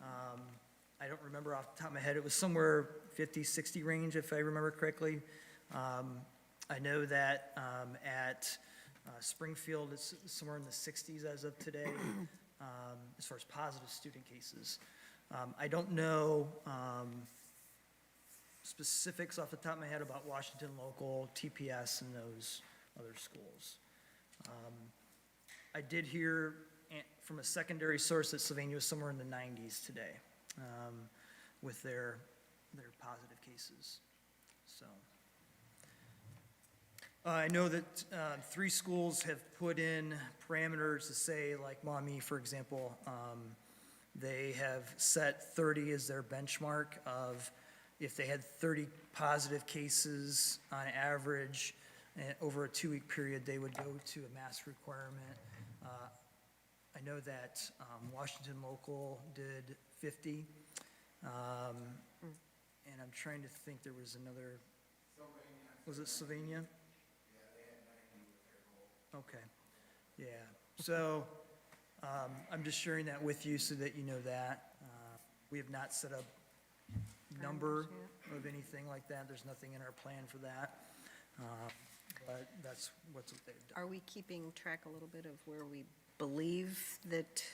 I don't remember off the top of my head, it was somewhere 50, 60 range, if I remember correctly. I know that at Springfield, it's somewhere in the 60s as of today, as far as positive student cases. I don't know specifics off the top of my head about Washington local, TPS, and those other schools. I did hear from a secondary source that Sylvania was somewhere in the 90s today with their positive cases, so. I know that 3 schools have put in parameters to say, like Maumee, for example, they have set 30 as their benchmark of if they had 30 positive cases on average over a 2-week period, they would go to a mask requirement. I know that Washington local did 50. And I'm trying to think, there was another, was it Sylvania? Okay, yeah, so, I'm just sharing that with you so that you know that. We have not set a number of anything like that, there's nothing in our plan for that. But that's what they've done. Are we keeping track a little bit of where we believe that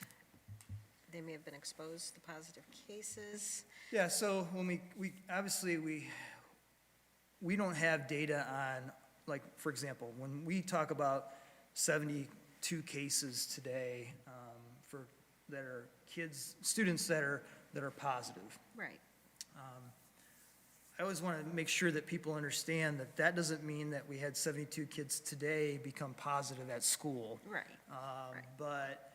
they may have been exposed to positive cases? Yeah, so when we obviously, we don't have data on, like, for example, when we talk about 72 cases today that are students that are positive. Right. I always want to make sure that people understand that that doesn't mean that we had 72 kids today become positive at school. Right. Right. But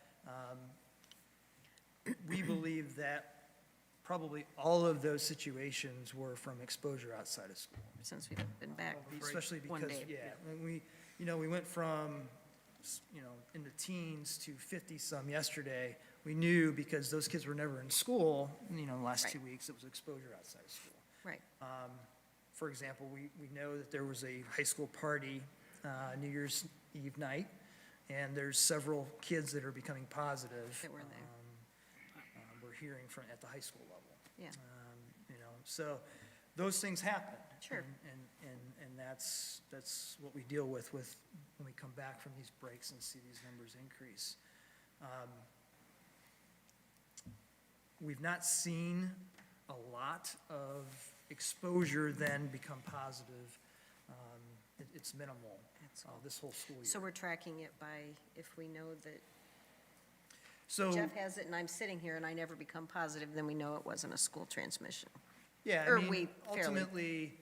we believe that probably all of those situations were from exposure outside of school. Since we've been back. Especially One because, day, yeah, when we went from, in the teens to 50-some yesterday. We knew because those kids were never in school, the last Right. 2 weeks, it was exposure outside of school. Right, For example, we know that there was a high school party New Year's Eve night, and there's several kids that are becoming positive. That were there. We're hearing from, at the high school level. yeah, So those things happen. Sure. And that's what we deal with when we come back from these breaks and see these numbers increase. We've not seen a lot of exposure then become positive. It's minimal, That's all. this whole school year. so we're tracking it by, if we know that So, Jeff has it and I'm sitting here and I never become positive, then we know it wasn't a school transmission. yeah, I or mean, we fairly- ultimately,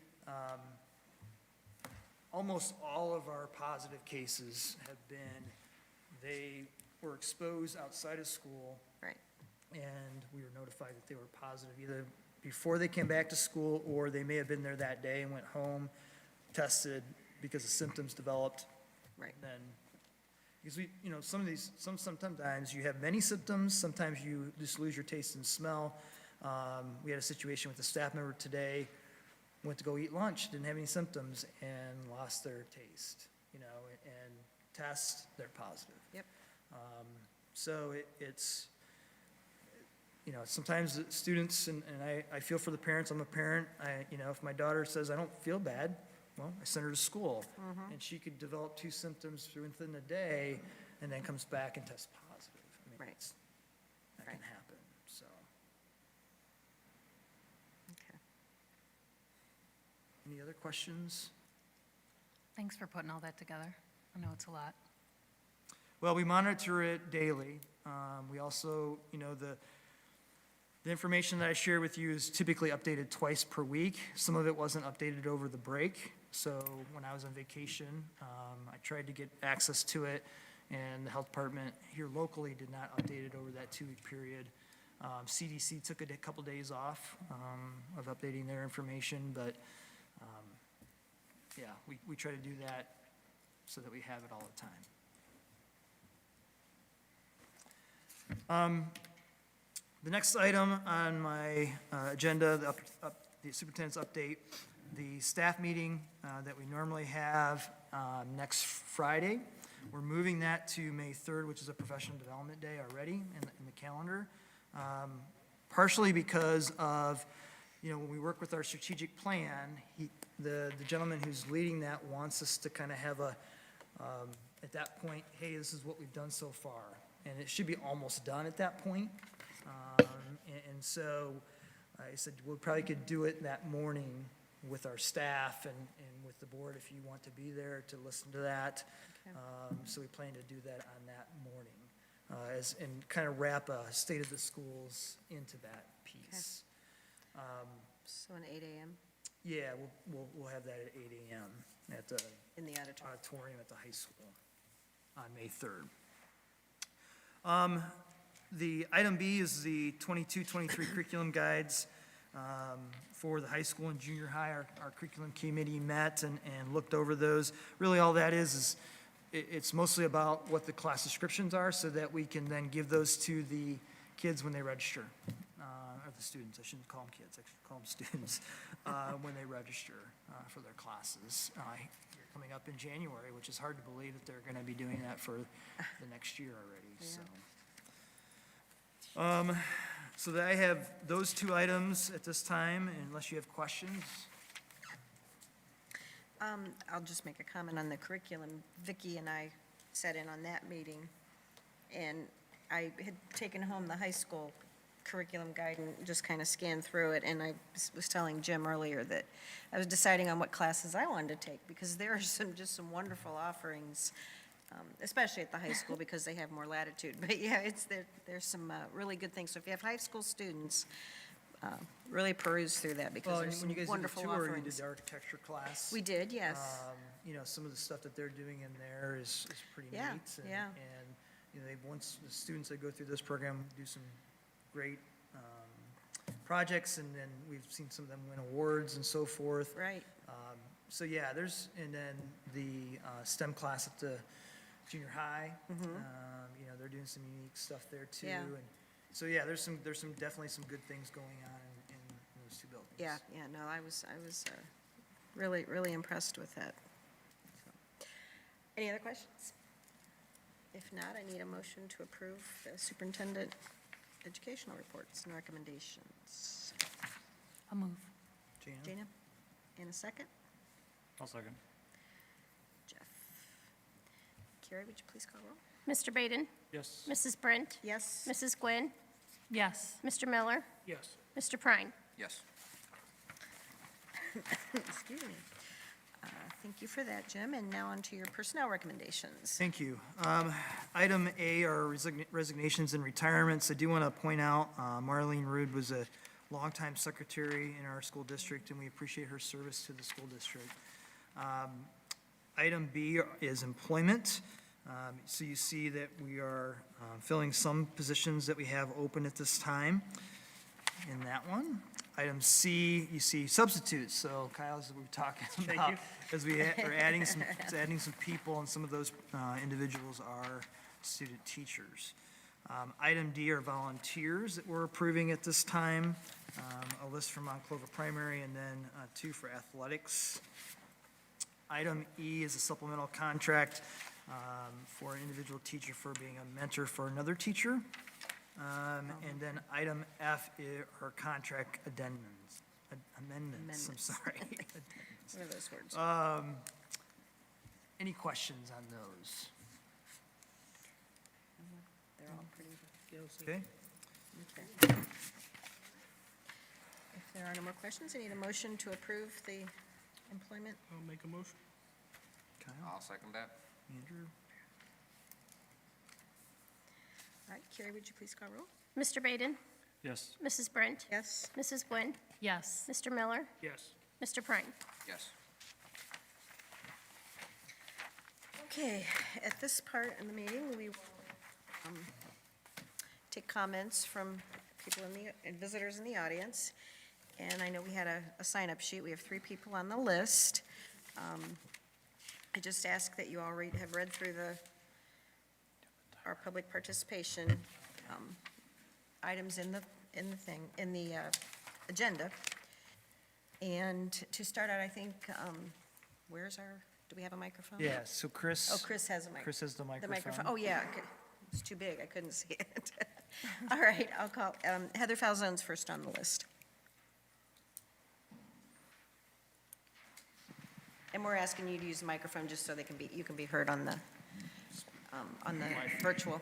almost all of our positive cases have been, they were exposed outside of school, Right, and we were notified that they were positive either before they came back to school, or they may have been there that day and went home, tested because the symptoms developed. right, Then, because sometimes you have many symptoms, sometimes you just lose your taste and smell. We had a situation with a staff member today, went to go eat lunch, didn't have any symptoms, and lost their taste, and test, they're positive. yep, So it's, sometimes the students, and I feel for the parents, I'm a parent, if my daughter says, I don't feel bad, well, I send her to school. And she could develop 2 symptoms within a day, and then comes back and tests positive. I mean, Right. that Right. can happen, so. okay. Any other questions? Thanks for putting all that together. I know it's a lot. Well, we monitor it daily. We also, the information that I share with you is typically updated twice per week. Some of it wasn't updated over the break. So when I was on vacation, I tried to get access to it, and the health department here locally did not update it over that 2-week period. CDC took a couple days off of updating their information, but yeah, we try to do that so that we have it all the time. The next item on my agenda, the superintendent's update, the staff meeting that we normally have next Friday. We're moving that to May 3rd, which is a professional development day already in the calendar. Partially because of, when we work with our strategic plan, the gentleman who's leading that wants us to kind of have at that point, hey, this is what we've done so far. And it should be almost done at that point. And so I said, we probably could do it that morning with our staff and with the board if you want to be there to listen to that. Okay. So we plan to do that on that morning, and kind of wrap a state of the schools into that piece. So an 8 a.m. Yeah, we'll have that at 8 a.m. at the in the auditorium. auditorium at the high school on May 3rd. The item B is the 22-23 curriculum guides for the high school and junior high. Our curriculum committee met and looked over those. Really, all that is it's mostly about what the class descriptions are so that we can then give those to the kids when they register, or the students. I shouldn't call them kids, I should call them students, when they register for their classes. You're coming up in January, which is hard to believe that they're going to be doing that for the next year already, so. So that I have those 2 items at this time, unless you have questions. I'll just make a comment on the curriculum. Vicki and I sat in on that meeting, and I had taken home the high school curriculum guide and just kind of scanned through it, and I was telling Jim earlier that I was deciding on what classes I wanted to take, because there are just some wonderful offerings, especially at the high school, because they have more latitude. But yeah, there's some really good things. So if you have high school students, really peruse through that, because Well, there's when you some guys did wonderful the tour, you did offerings. the architecture class. We did, yes. Some of the stuff that they're doing in there is pretty neat. Yeah, and- yeah. And, once the students that go through this program do some great projects, and then we've seen some of them win awards and so forth. Right. So yeah, and then the STEM class at the junior high, you know, they're doing some unique stuff there too. Yeah. And so yeah, there's definitely some good things going on in those two buildings. Yeah, no, I was really, really impressed with that. So, any other questions? If not, I need a motion to approve the superintendent educational reports and recommendations. I'll move. Jana? Jana, in a second. I'll second. Jeff. Carrie, would you please call roll? Mr. Baden? Yes. Mrs. Brent? Yes. Mrs. Gwynn? Yes. Mr. Miller? Yes. Mr. Prine? Yes. Excuse me. Thank you for that, Jim, and now on to your personnel recommendations. Thank you. Item A are resignations and retirements. I do want to point out Marlene Rude was a longtime secretary in our school district, and we appreciate her service to the school district. Item B is employment. So you see that we are filling some positions that we have open at this time in that one. Item C, you see substitutes. So Kyle, as we were talking about, you. as we're adding some people, and some of those individuals are student teachers. Item D are volunteers that we're approving at this time. A list from Monclova Primary, and then 2 for athletics. Item E is a supplemental contract for an individual teacher for being a mentor for another teacher. And then item F are contract amendments, I'm Amendments. sorry. What are those words? Any questions on those? They're all pretty, Okay, okay. If there are no more questions, I need a motion to approve the employment. I'll make a motion. Kyle, I'll second that. Andrew, All right, Carrie, would you please call roll? Mr. Baden? Yes. Mrs. Brent? Yes. Mrs. Gwynn? Yes. Mr. Miller? Yes. Mr. Prine? Yes. Okay, at this part in the meeting, we will take comments from people and visitors in the audience. And I know we had a sign-up sheet. We have 3 people on the list. I just ask that you all have read through our public participation items in the agenda. And to start out, I think, do we have a microphone? yeah, so Chris. Oh, Chris has a microphone. Chris has the microphone. Oh, yeah, it's too big, I couldn't see it. All right, I'll call, Heather Falzone's first on the list. And we're asking you to use the microphone just so you can be heard on the virtual.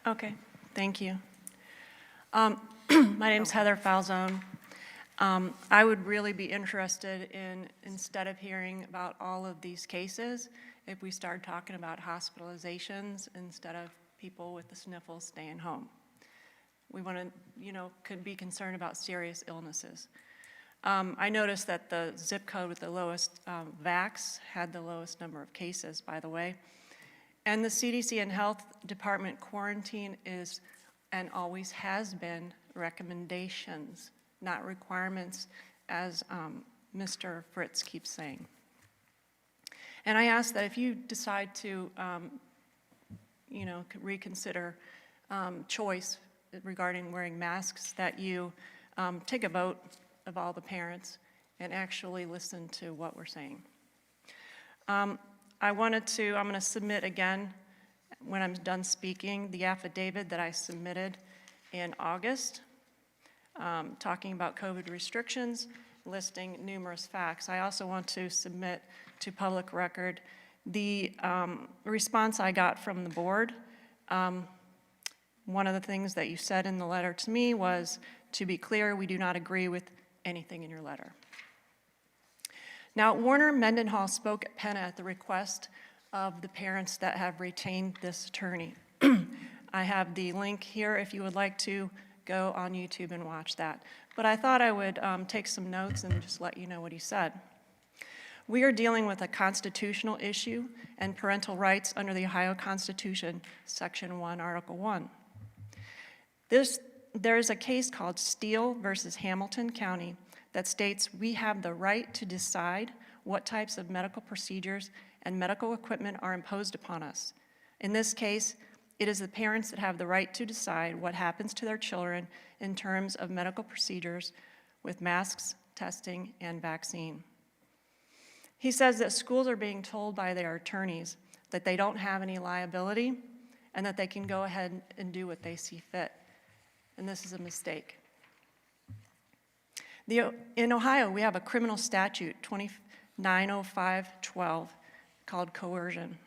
Okay, thank you. My name's Heather Falzone. I would really be interested in, instead of hearing about all of these cases, if we started talking about hospitalizations instead of people with the sniffles staying home. We want to, could be concerned about serious illnesses. I noticed that the zip code with the lowest VAX had the lowest number of cases, by the way. And the CDC and Health Department quarantine is, and always has been, recommendations, not requirements, as Mr. Fritz keeps saying. And I ask that if you decide to, reconsider choice regarding wearing masks, that you take a vote of all the parents and actually listen to what we're saying. I'm going to submit again, when I'm done speaking, the affidavit that I submitted in August, talking about COVID restrictions, listing numerous facts. I also want to submit to public record the response I got from the board. One of the things that you said in the letter to me was, to be clear, we do not agree with anything in your letter. Now, Warner Mendenhall spoke at Penna at the request of the parents that have retained this attorney. I have the link here if you would like to go on YouTube and watch that. But I thought I would take some notes and just let you know what he said. We are dealing with a constitutional issue and parental rights under the Ohio Constitution, Section 1, Article 1. This there is a case called Steele versus Hamilton County that states we have the right to decide what types of medical procedures and medical equipment are imposed upon us. In this case, it is the parents that have the right to decide what happens to their children in terms of medical procedures with masks, testing, and vaccine. He says that schools are being told by their attorneys that they don't have any liability and that they can go ahead and do what they see fit. And this is a mistake. In Ohio, we have a criminal statute, 2905-12, called coercion.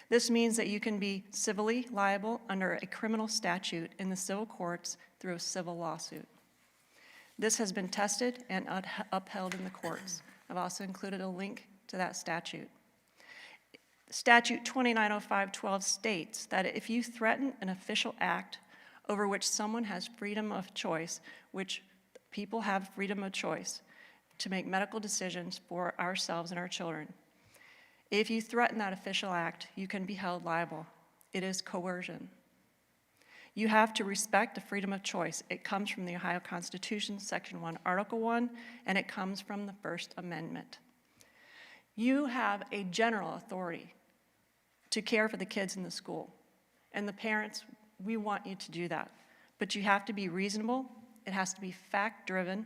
This means that you can be civilly liable under a criminal statute in the civil courts through a civil lawsuit. This has been tested and upheld in the courts. I've also included a link to that statute. Statute 2905-12 states that if you threaten an official act over which someone has freedom of choice, which people have freedom of choice to make medical decisions for ourselves and our children, if you threaten that official act, you can be held liable. It is coercion. You have to respect the freedom of choice. It comes from the Ohio Constitution, Section 1, Article 1, and it comes from the First Amendment. You have a general authority to care for the kids in the school. And the parents, we want you to do that. But you have to be reasonable, it has to be fact-driven,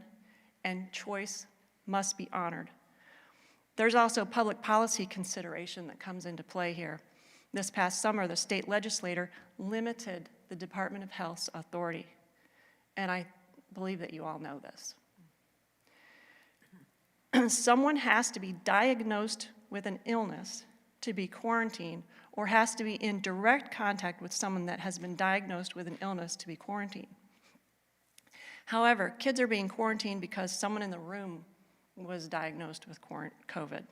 and choice must be honored. There's also public policy consideration that comes into play here. This past summer, the state legislature limited the Department of Health's authority. And I believe that you all know this. Someone has to be diagnosed with an illness to be quarantined, or has to be in direct contact with someone that has been diagnosed with an illness to be quarantined. However, kids are being quarantined because someone in the room was diagnosed with COVID.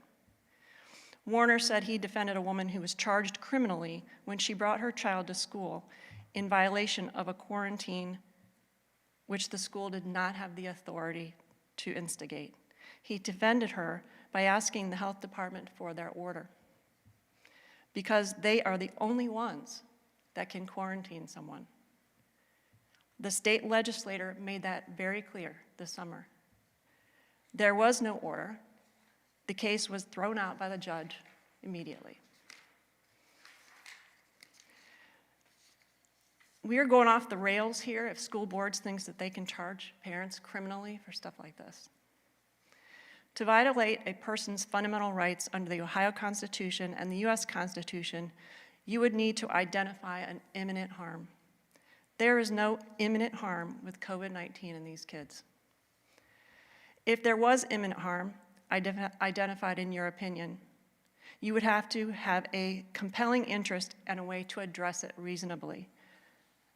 Warner said he defended a woman who was charged criminally when she brought her child to school in violation of a quarantine which the school did not have the authority to instigate. He defended her by asking the health department for their order, because they are the only ones that can quarantine someone. The state legislature made that very clear this summer. There was no order. The case was thrown out by the judge immediately. We are going off the rails here if school boards thinks that they can charge parents criminally for stuff like this. To violate a person's fundamental rights under the Ohio Constitution and the US Constitution, you would need to identify an imminent harm. There is no imminent harm with COVID-19 in these kids. If there was imminent harm identified in your opinion, you would have to have a compelling interest and a way to address it reasonably.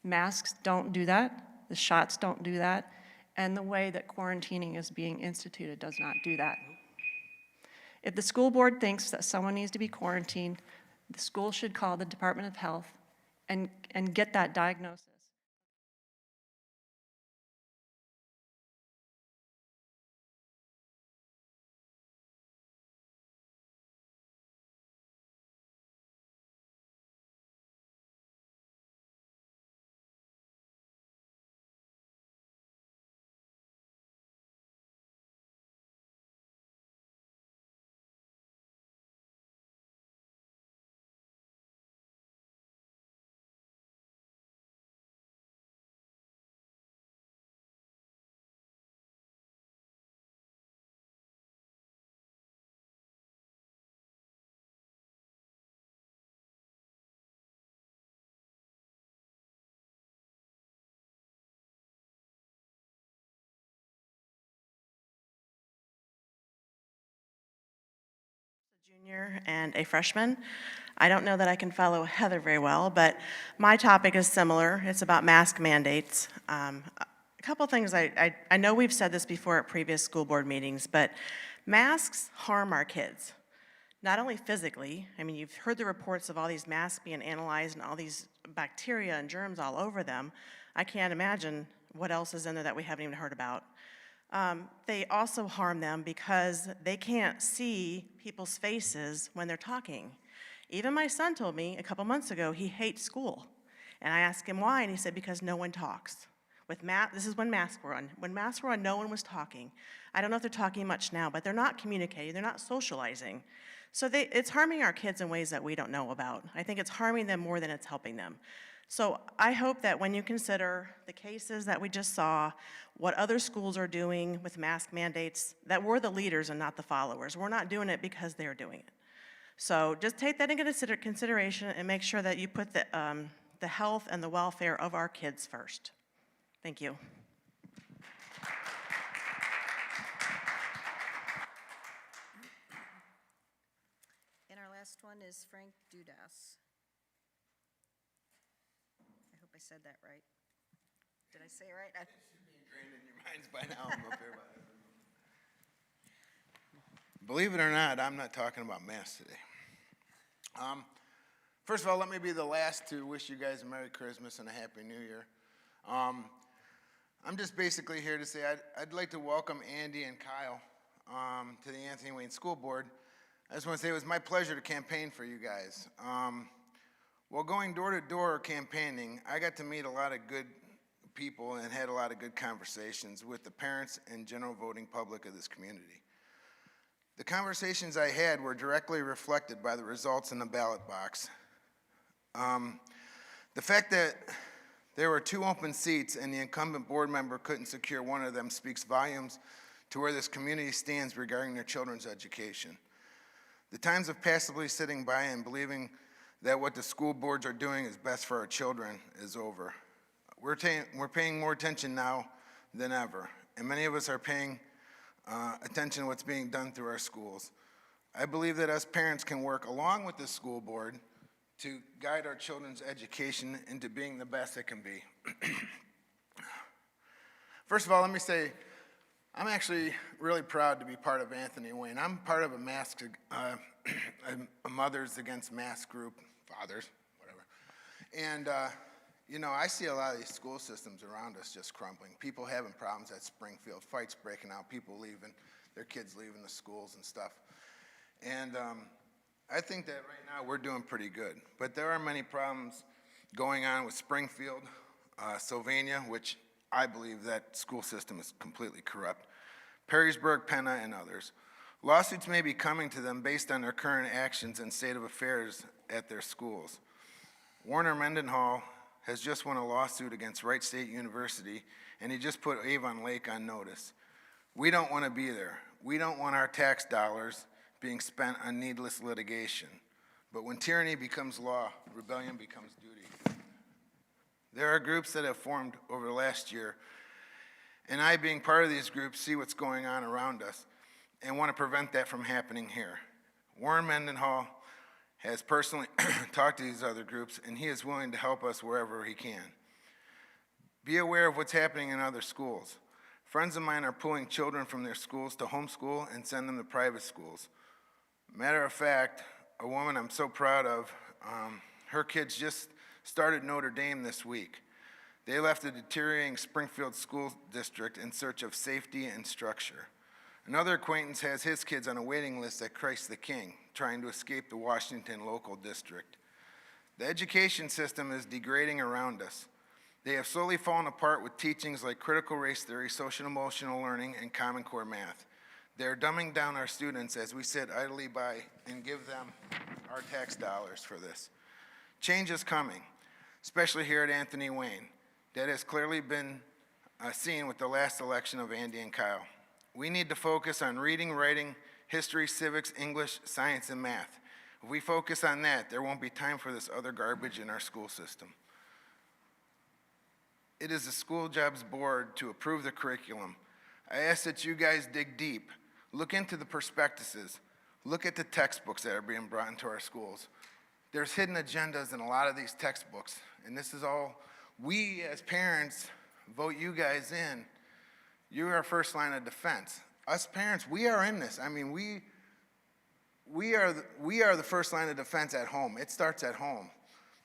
Masks don't do that, the shots don't do that, and the way that quarantining is being instituted does not do that. If the school board thinks that someone needs to be quarantined, the school should call the Department of Health and get that diagnosis. Junior and a freshman. I don't know that I can follow Heather very well, but my topic is similar. It's about mask mandates. A couple things, I know we've said this before at previous school board meetings, but masks harm our kids. Not only physically, I mean, you've heard the reports of all these masks being analyzed and all these bacteria and germs all over them. I can't imagine what else is in there that we haven't even heard about. They also harm them because they can't see people's faces when they're talking. Even my son told me a couple months ago he hates school. And I asked him why, and he said because no one talks. This is when masks were on. When masks were on, no one was talking. I don't know if they're talking much now, but they're not communicating, they're not socializing. So it's harming our kids in ways that we don't know about. I think it's harming them more than it's helping them. So I hope that when you consider the cases that we just saw, what other schools are doing with mask mandates, that we're the leaders and not the followers. We're not doing it because they're doing it. So just take that into consideration and make sure that you put the health and the welfare of our kids first. Thank you. And our last one is Frank Dudas. I hope I said that right. Did I say it right? Ingrained in your minds by now. I'm up here by it. Believe it or not, I'm not talking about masks today. First of all, let me be the last to wish you guys a Merry Christmas and a Happy New Year. I'm just basically here to say I'd like to welcome Andy and Kyle to the Anthony Wayne School Board. I just want to say it was my pleasure to campaign for you guys. While going door to door campaigning, I got to meet a lot of good people and had a lot of good conversations with the parents and general voting public of this community. The conversations I had were directly reflected by the results in the ballot box. The fact that there were 2 open seats and the incumbent board member couldn't secure one of them speaks volumes to where this community stands regarding their children's education. The times of passively sitting by and believing that what the school boards are doing is best for our children is over. We're paying more attention now than ever, and many of us are paying attention to what's being done through our schools. I believe that us parents can work along with the school board to guide our children's education into being the best it can be. First of all, let me say, I'm actually really proud to be part of Anthony Wayne. I'm part of a Mothers Against Mask group, fathers, whatever. And, you know, I see a lot of these school systems around us just crumbling. People having problems at Springfield, fights breaking out, people leaving, their kids leaving the schools and stuff. And I think that right now we're doing pretty good. But there are many problems going on with Springfield, Sylvania, which I believe that school system is completely corrupt, Perrysburg, Penna, and others. Lawsuits may be coming to them based on their current actions and state of affairs at their schools. Warner Mendenhall has just won a lawsuit against Wright State University, and he just put Avon Lake on notice. We don't want to be there. We don't want our tax dollars being spent on needless litigation. But when tyranny becomes law, rebellion becomes duty. There are groups that have formed over the last year, and I, being part of these groups, see what's going on around us and want to prevent that from happening here. Warren Mendenhall has personally talked to these other groups, and he is willing to help us wherever he can. Be aware of what's happening in other schools. Friends of mine are pulling children from their schools to homeschool and send them to private schools. Matter of fact, a woman I'm so proud of, her kids just started Notre Dame this week. They left the deteriorating Springfield school district in search of safety and structure. Another acquaintance has his kids on a waiting list at Christ the King, trying to escape the Washington local district. The education system is degrading around us. They have slowly fallen apart with teachings like critical race theory, social emotional learning, and Common Core math. They are dumbing down our students as we sit idly by and give them our tax dollars for this. Change is coming, especially here at Anthony Wayne. That has clearly been seen with the last election of Andy and Kyle. We need to focus on reading, writing, history, civics, English, science, and math. If we focus on that, there won't be time for this other garbage in our school system. It is the school jobs board to approve the curriculum. I ask that you guys dig deep. Look into the prospectuses. Look at the textbooks that are being brought into our schools. There's hidden agendas in a lot of these textbooks, and this is all, we as parents vote you guys in. You're our first line of defense. Us parents, we are in this. I mean, we are the first line of defense at home. It starts at home.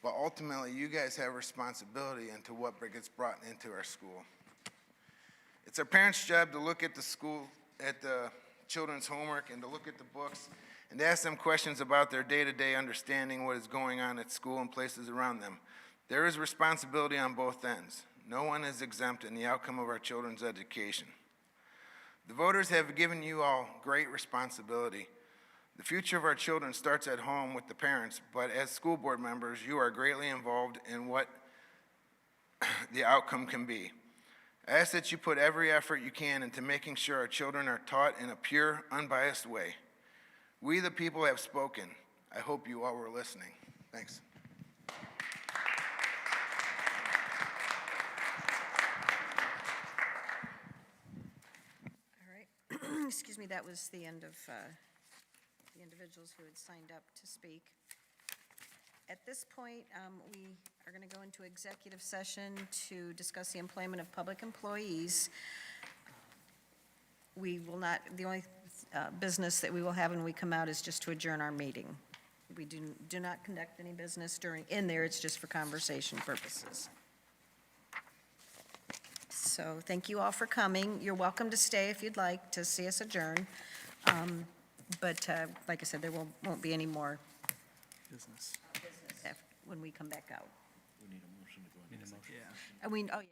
But ultimately, you guys have responsibility into what gets brought into our school. It's our parents' job to look at the school, at the children's homework, and to look at the books, and to ask them questions about their day-to-day understanding what is going on at school and places around them. There is responsibility on both ends. No one is exempt in the outcome of our children's education. The voters have given you all great responsibility. The future of our children starts at home with the parents, but as school board members, you are greatly involved in what the outcome can be. I ask that you put every effort you can into making sure our children are taught in a pure, unbiased way. We, the people, have spoken. I hope you all were listening. Thanks. All right. Excuse me, that was the end of the individuals who had signed up to speak. At this point, we are going to go into executive session to discuss the employment of public employees. We will not, the only business that we will have when we come out is just to adjourn our meeting. We do not conduct any business in there, it's just for conversation purposes. So thank you all for coming. You're welcome to stay if you'd like to see us adjourn. But like I said, there won't be any more Business. business when we come back out. Yeah. Oh, yeah.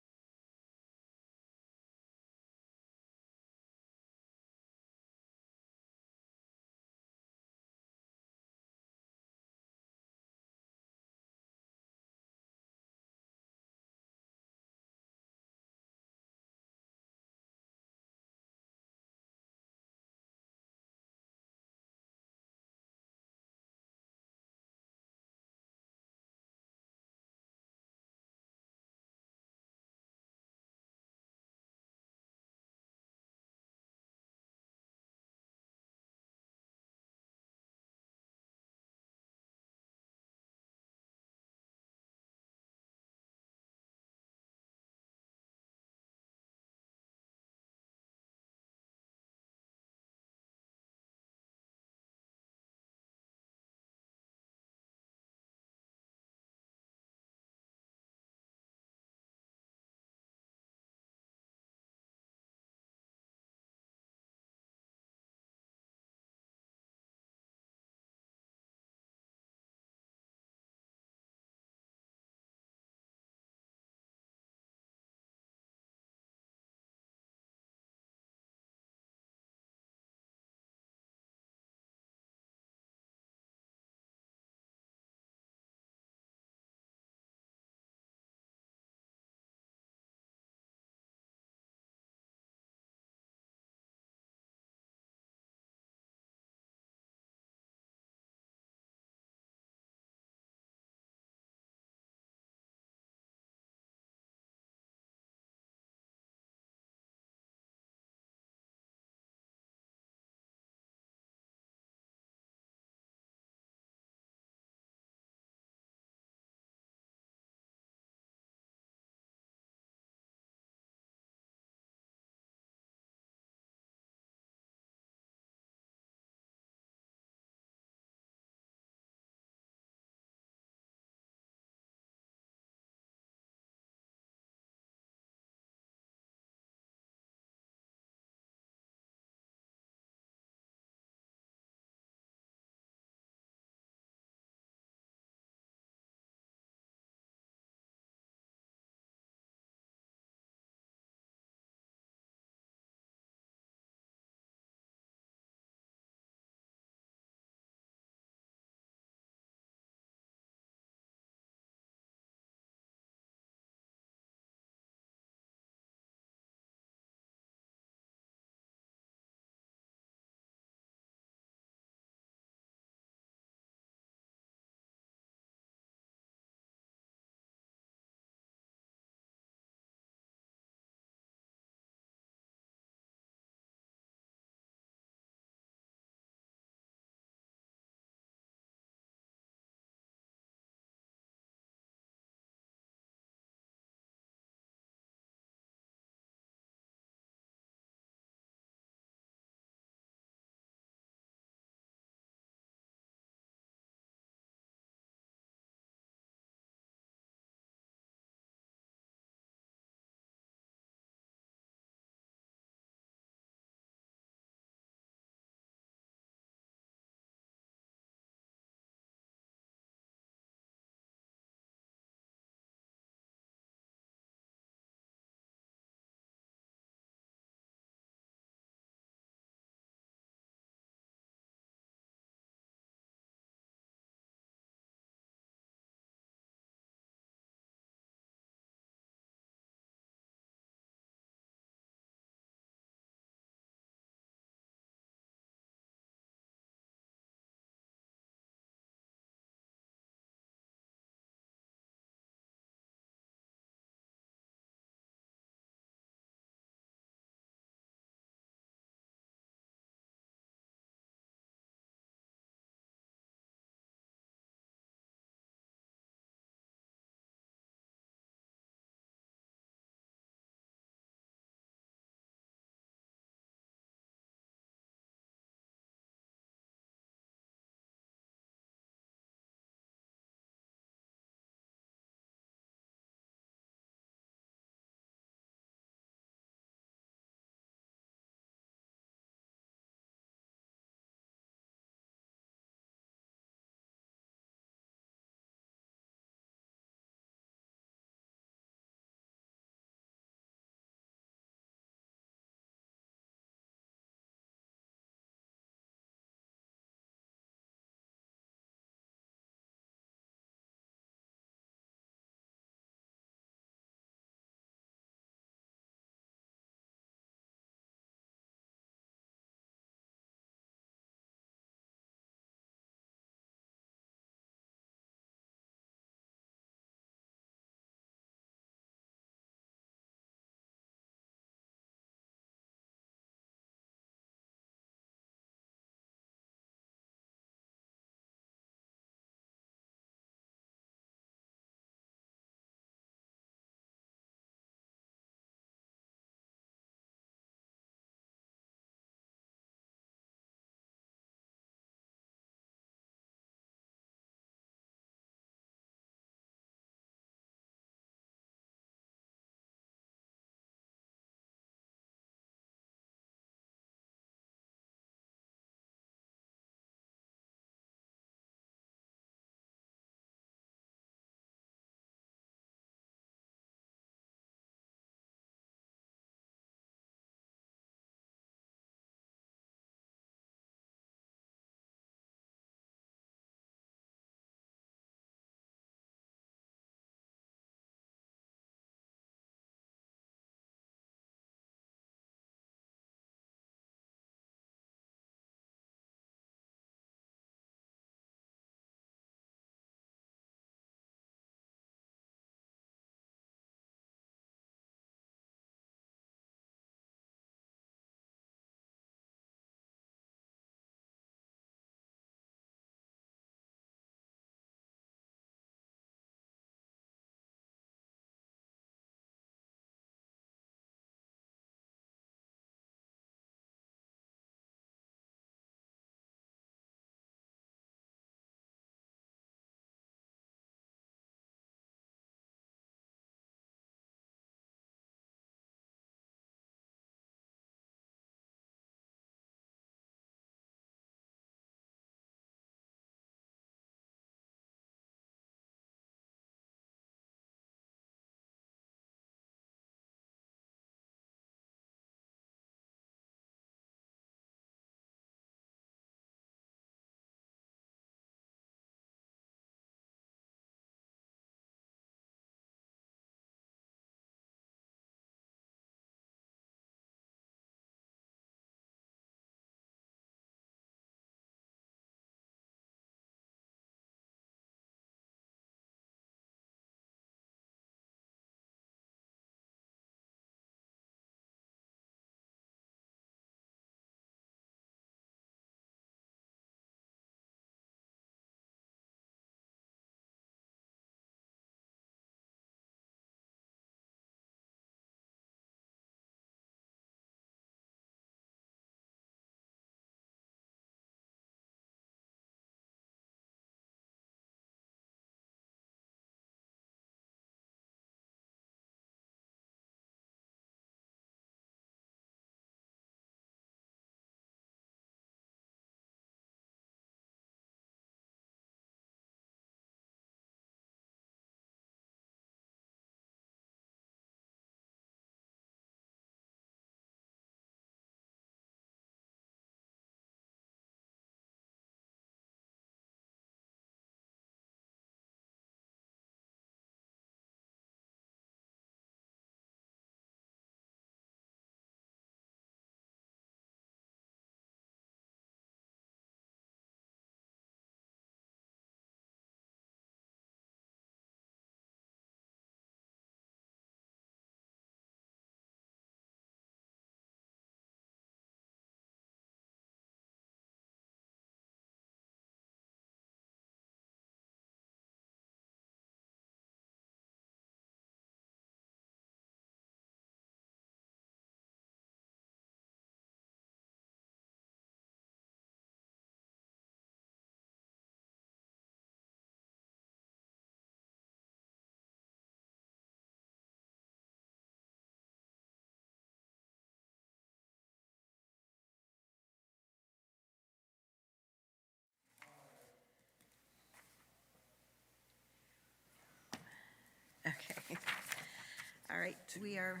right, we are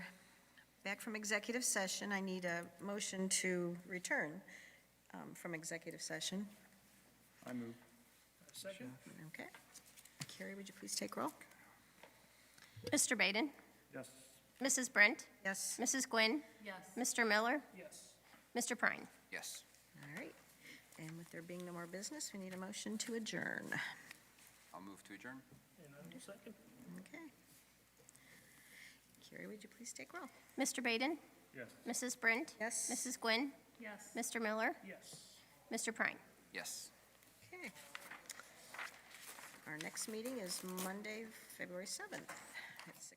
back from executive session. I need a motion to return from executive session. I move. Second? Okay. Carrie, would you please take roll? Mr. Baden? Yes. Mrs. Brent? Yes? Mrs. Gwynn? Yes. Mr. Miller? Yes. Mr. Prine? Yes. All right. And with there being no more business, we need a motion to adjourn. I'll move to adjourn. And I will second. Okay. Carrie, would you please take roll? Mr. Baden? Yes. Mrs. Brent? Yes? Mrs. Gwynn? Yes. Mr. Miller? Yes. Mr. Prine? Yes. Okay. Our next meeting is Monday, February 7th at 6.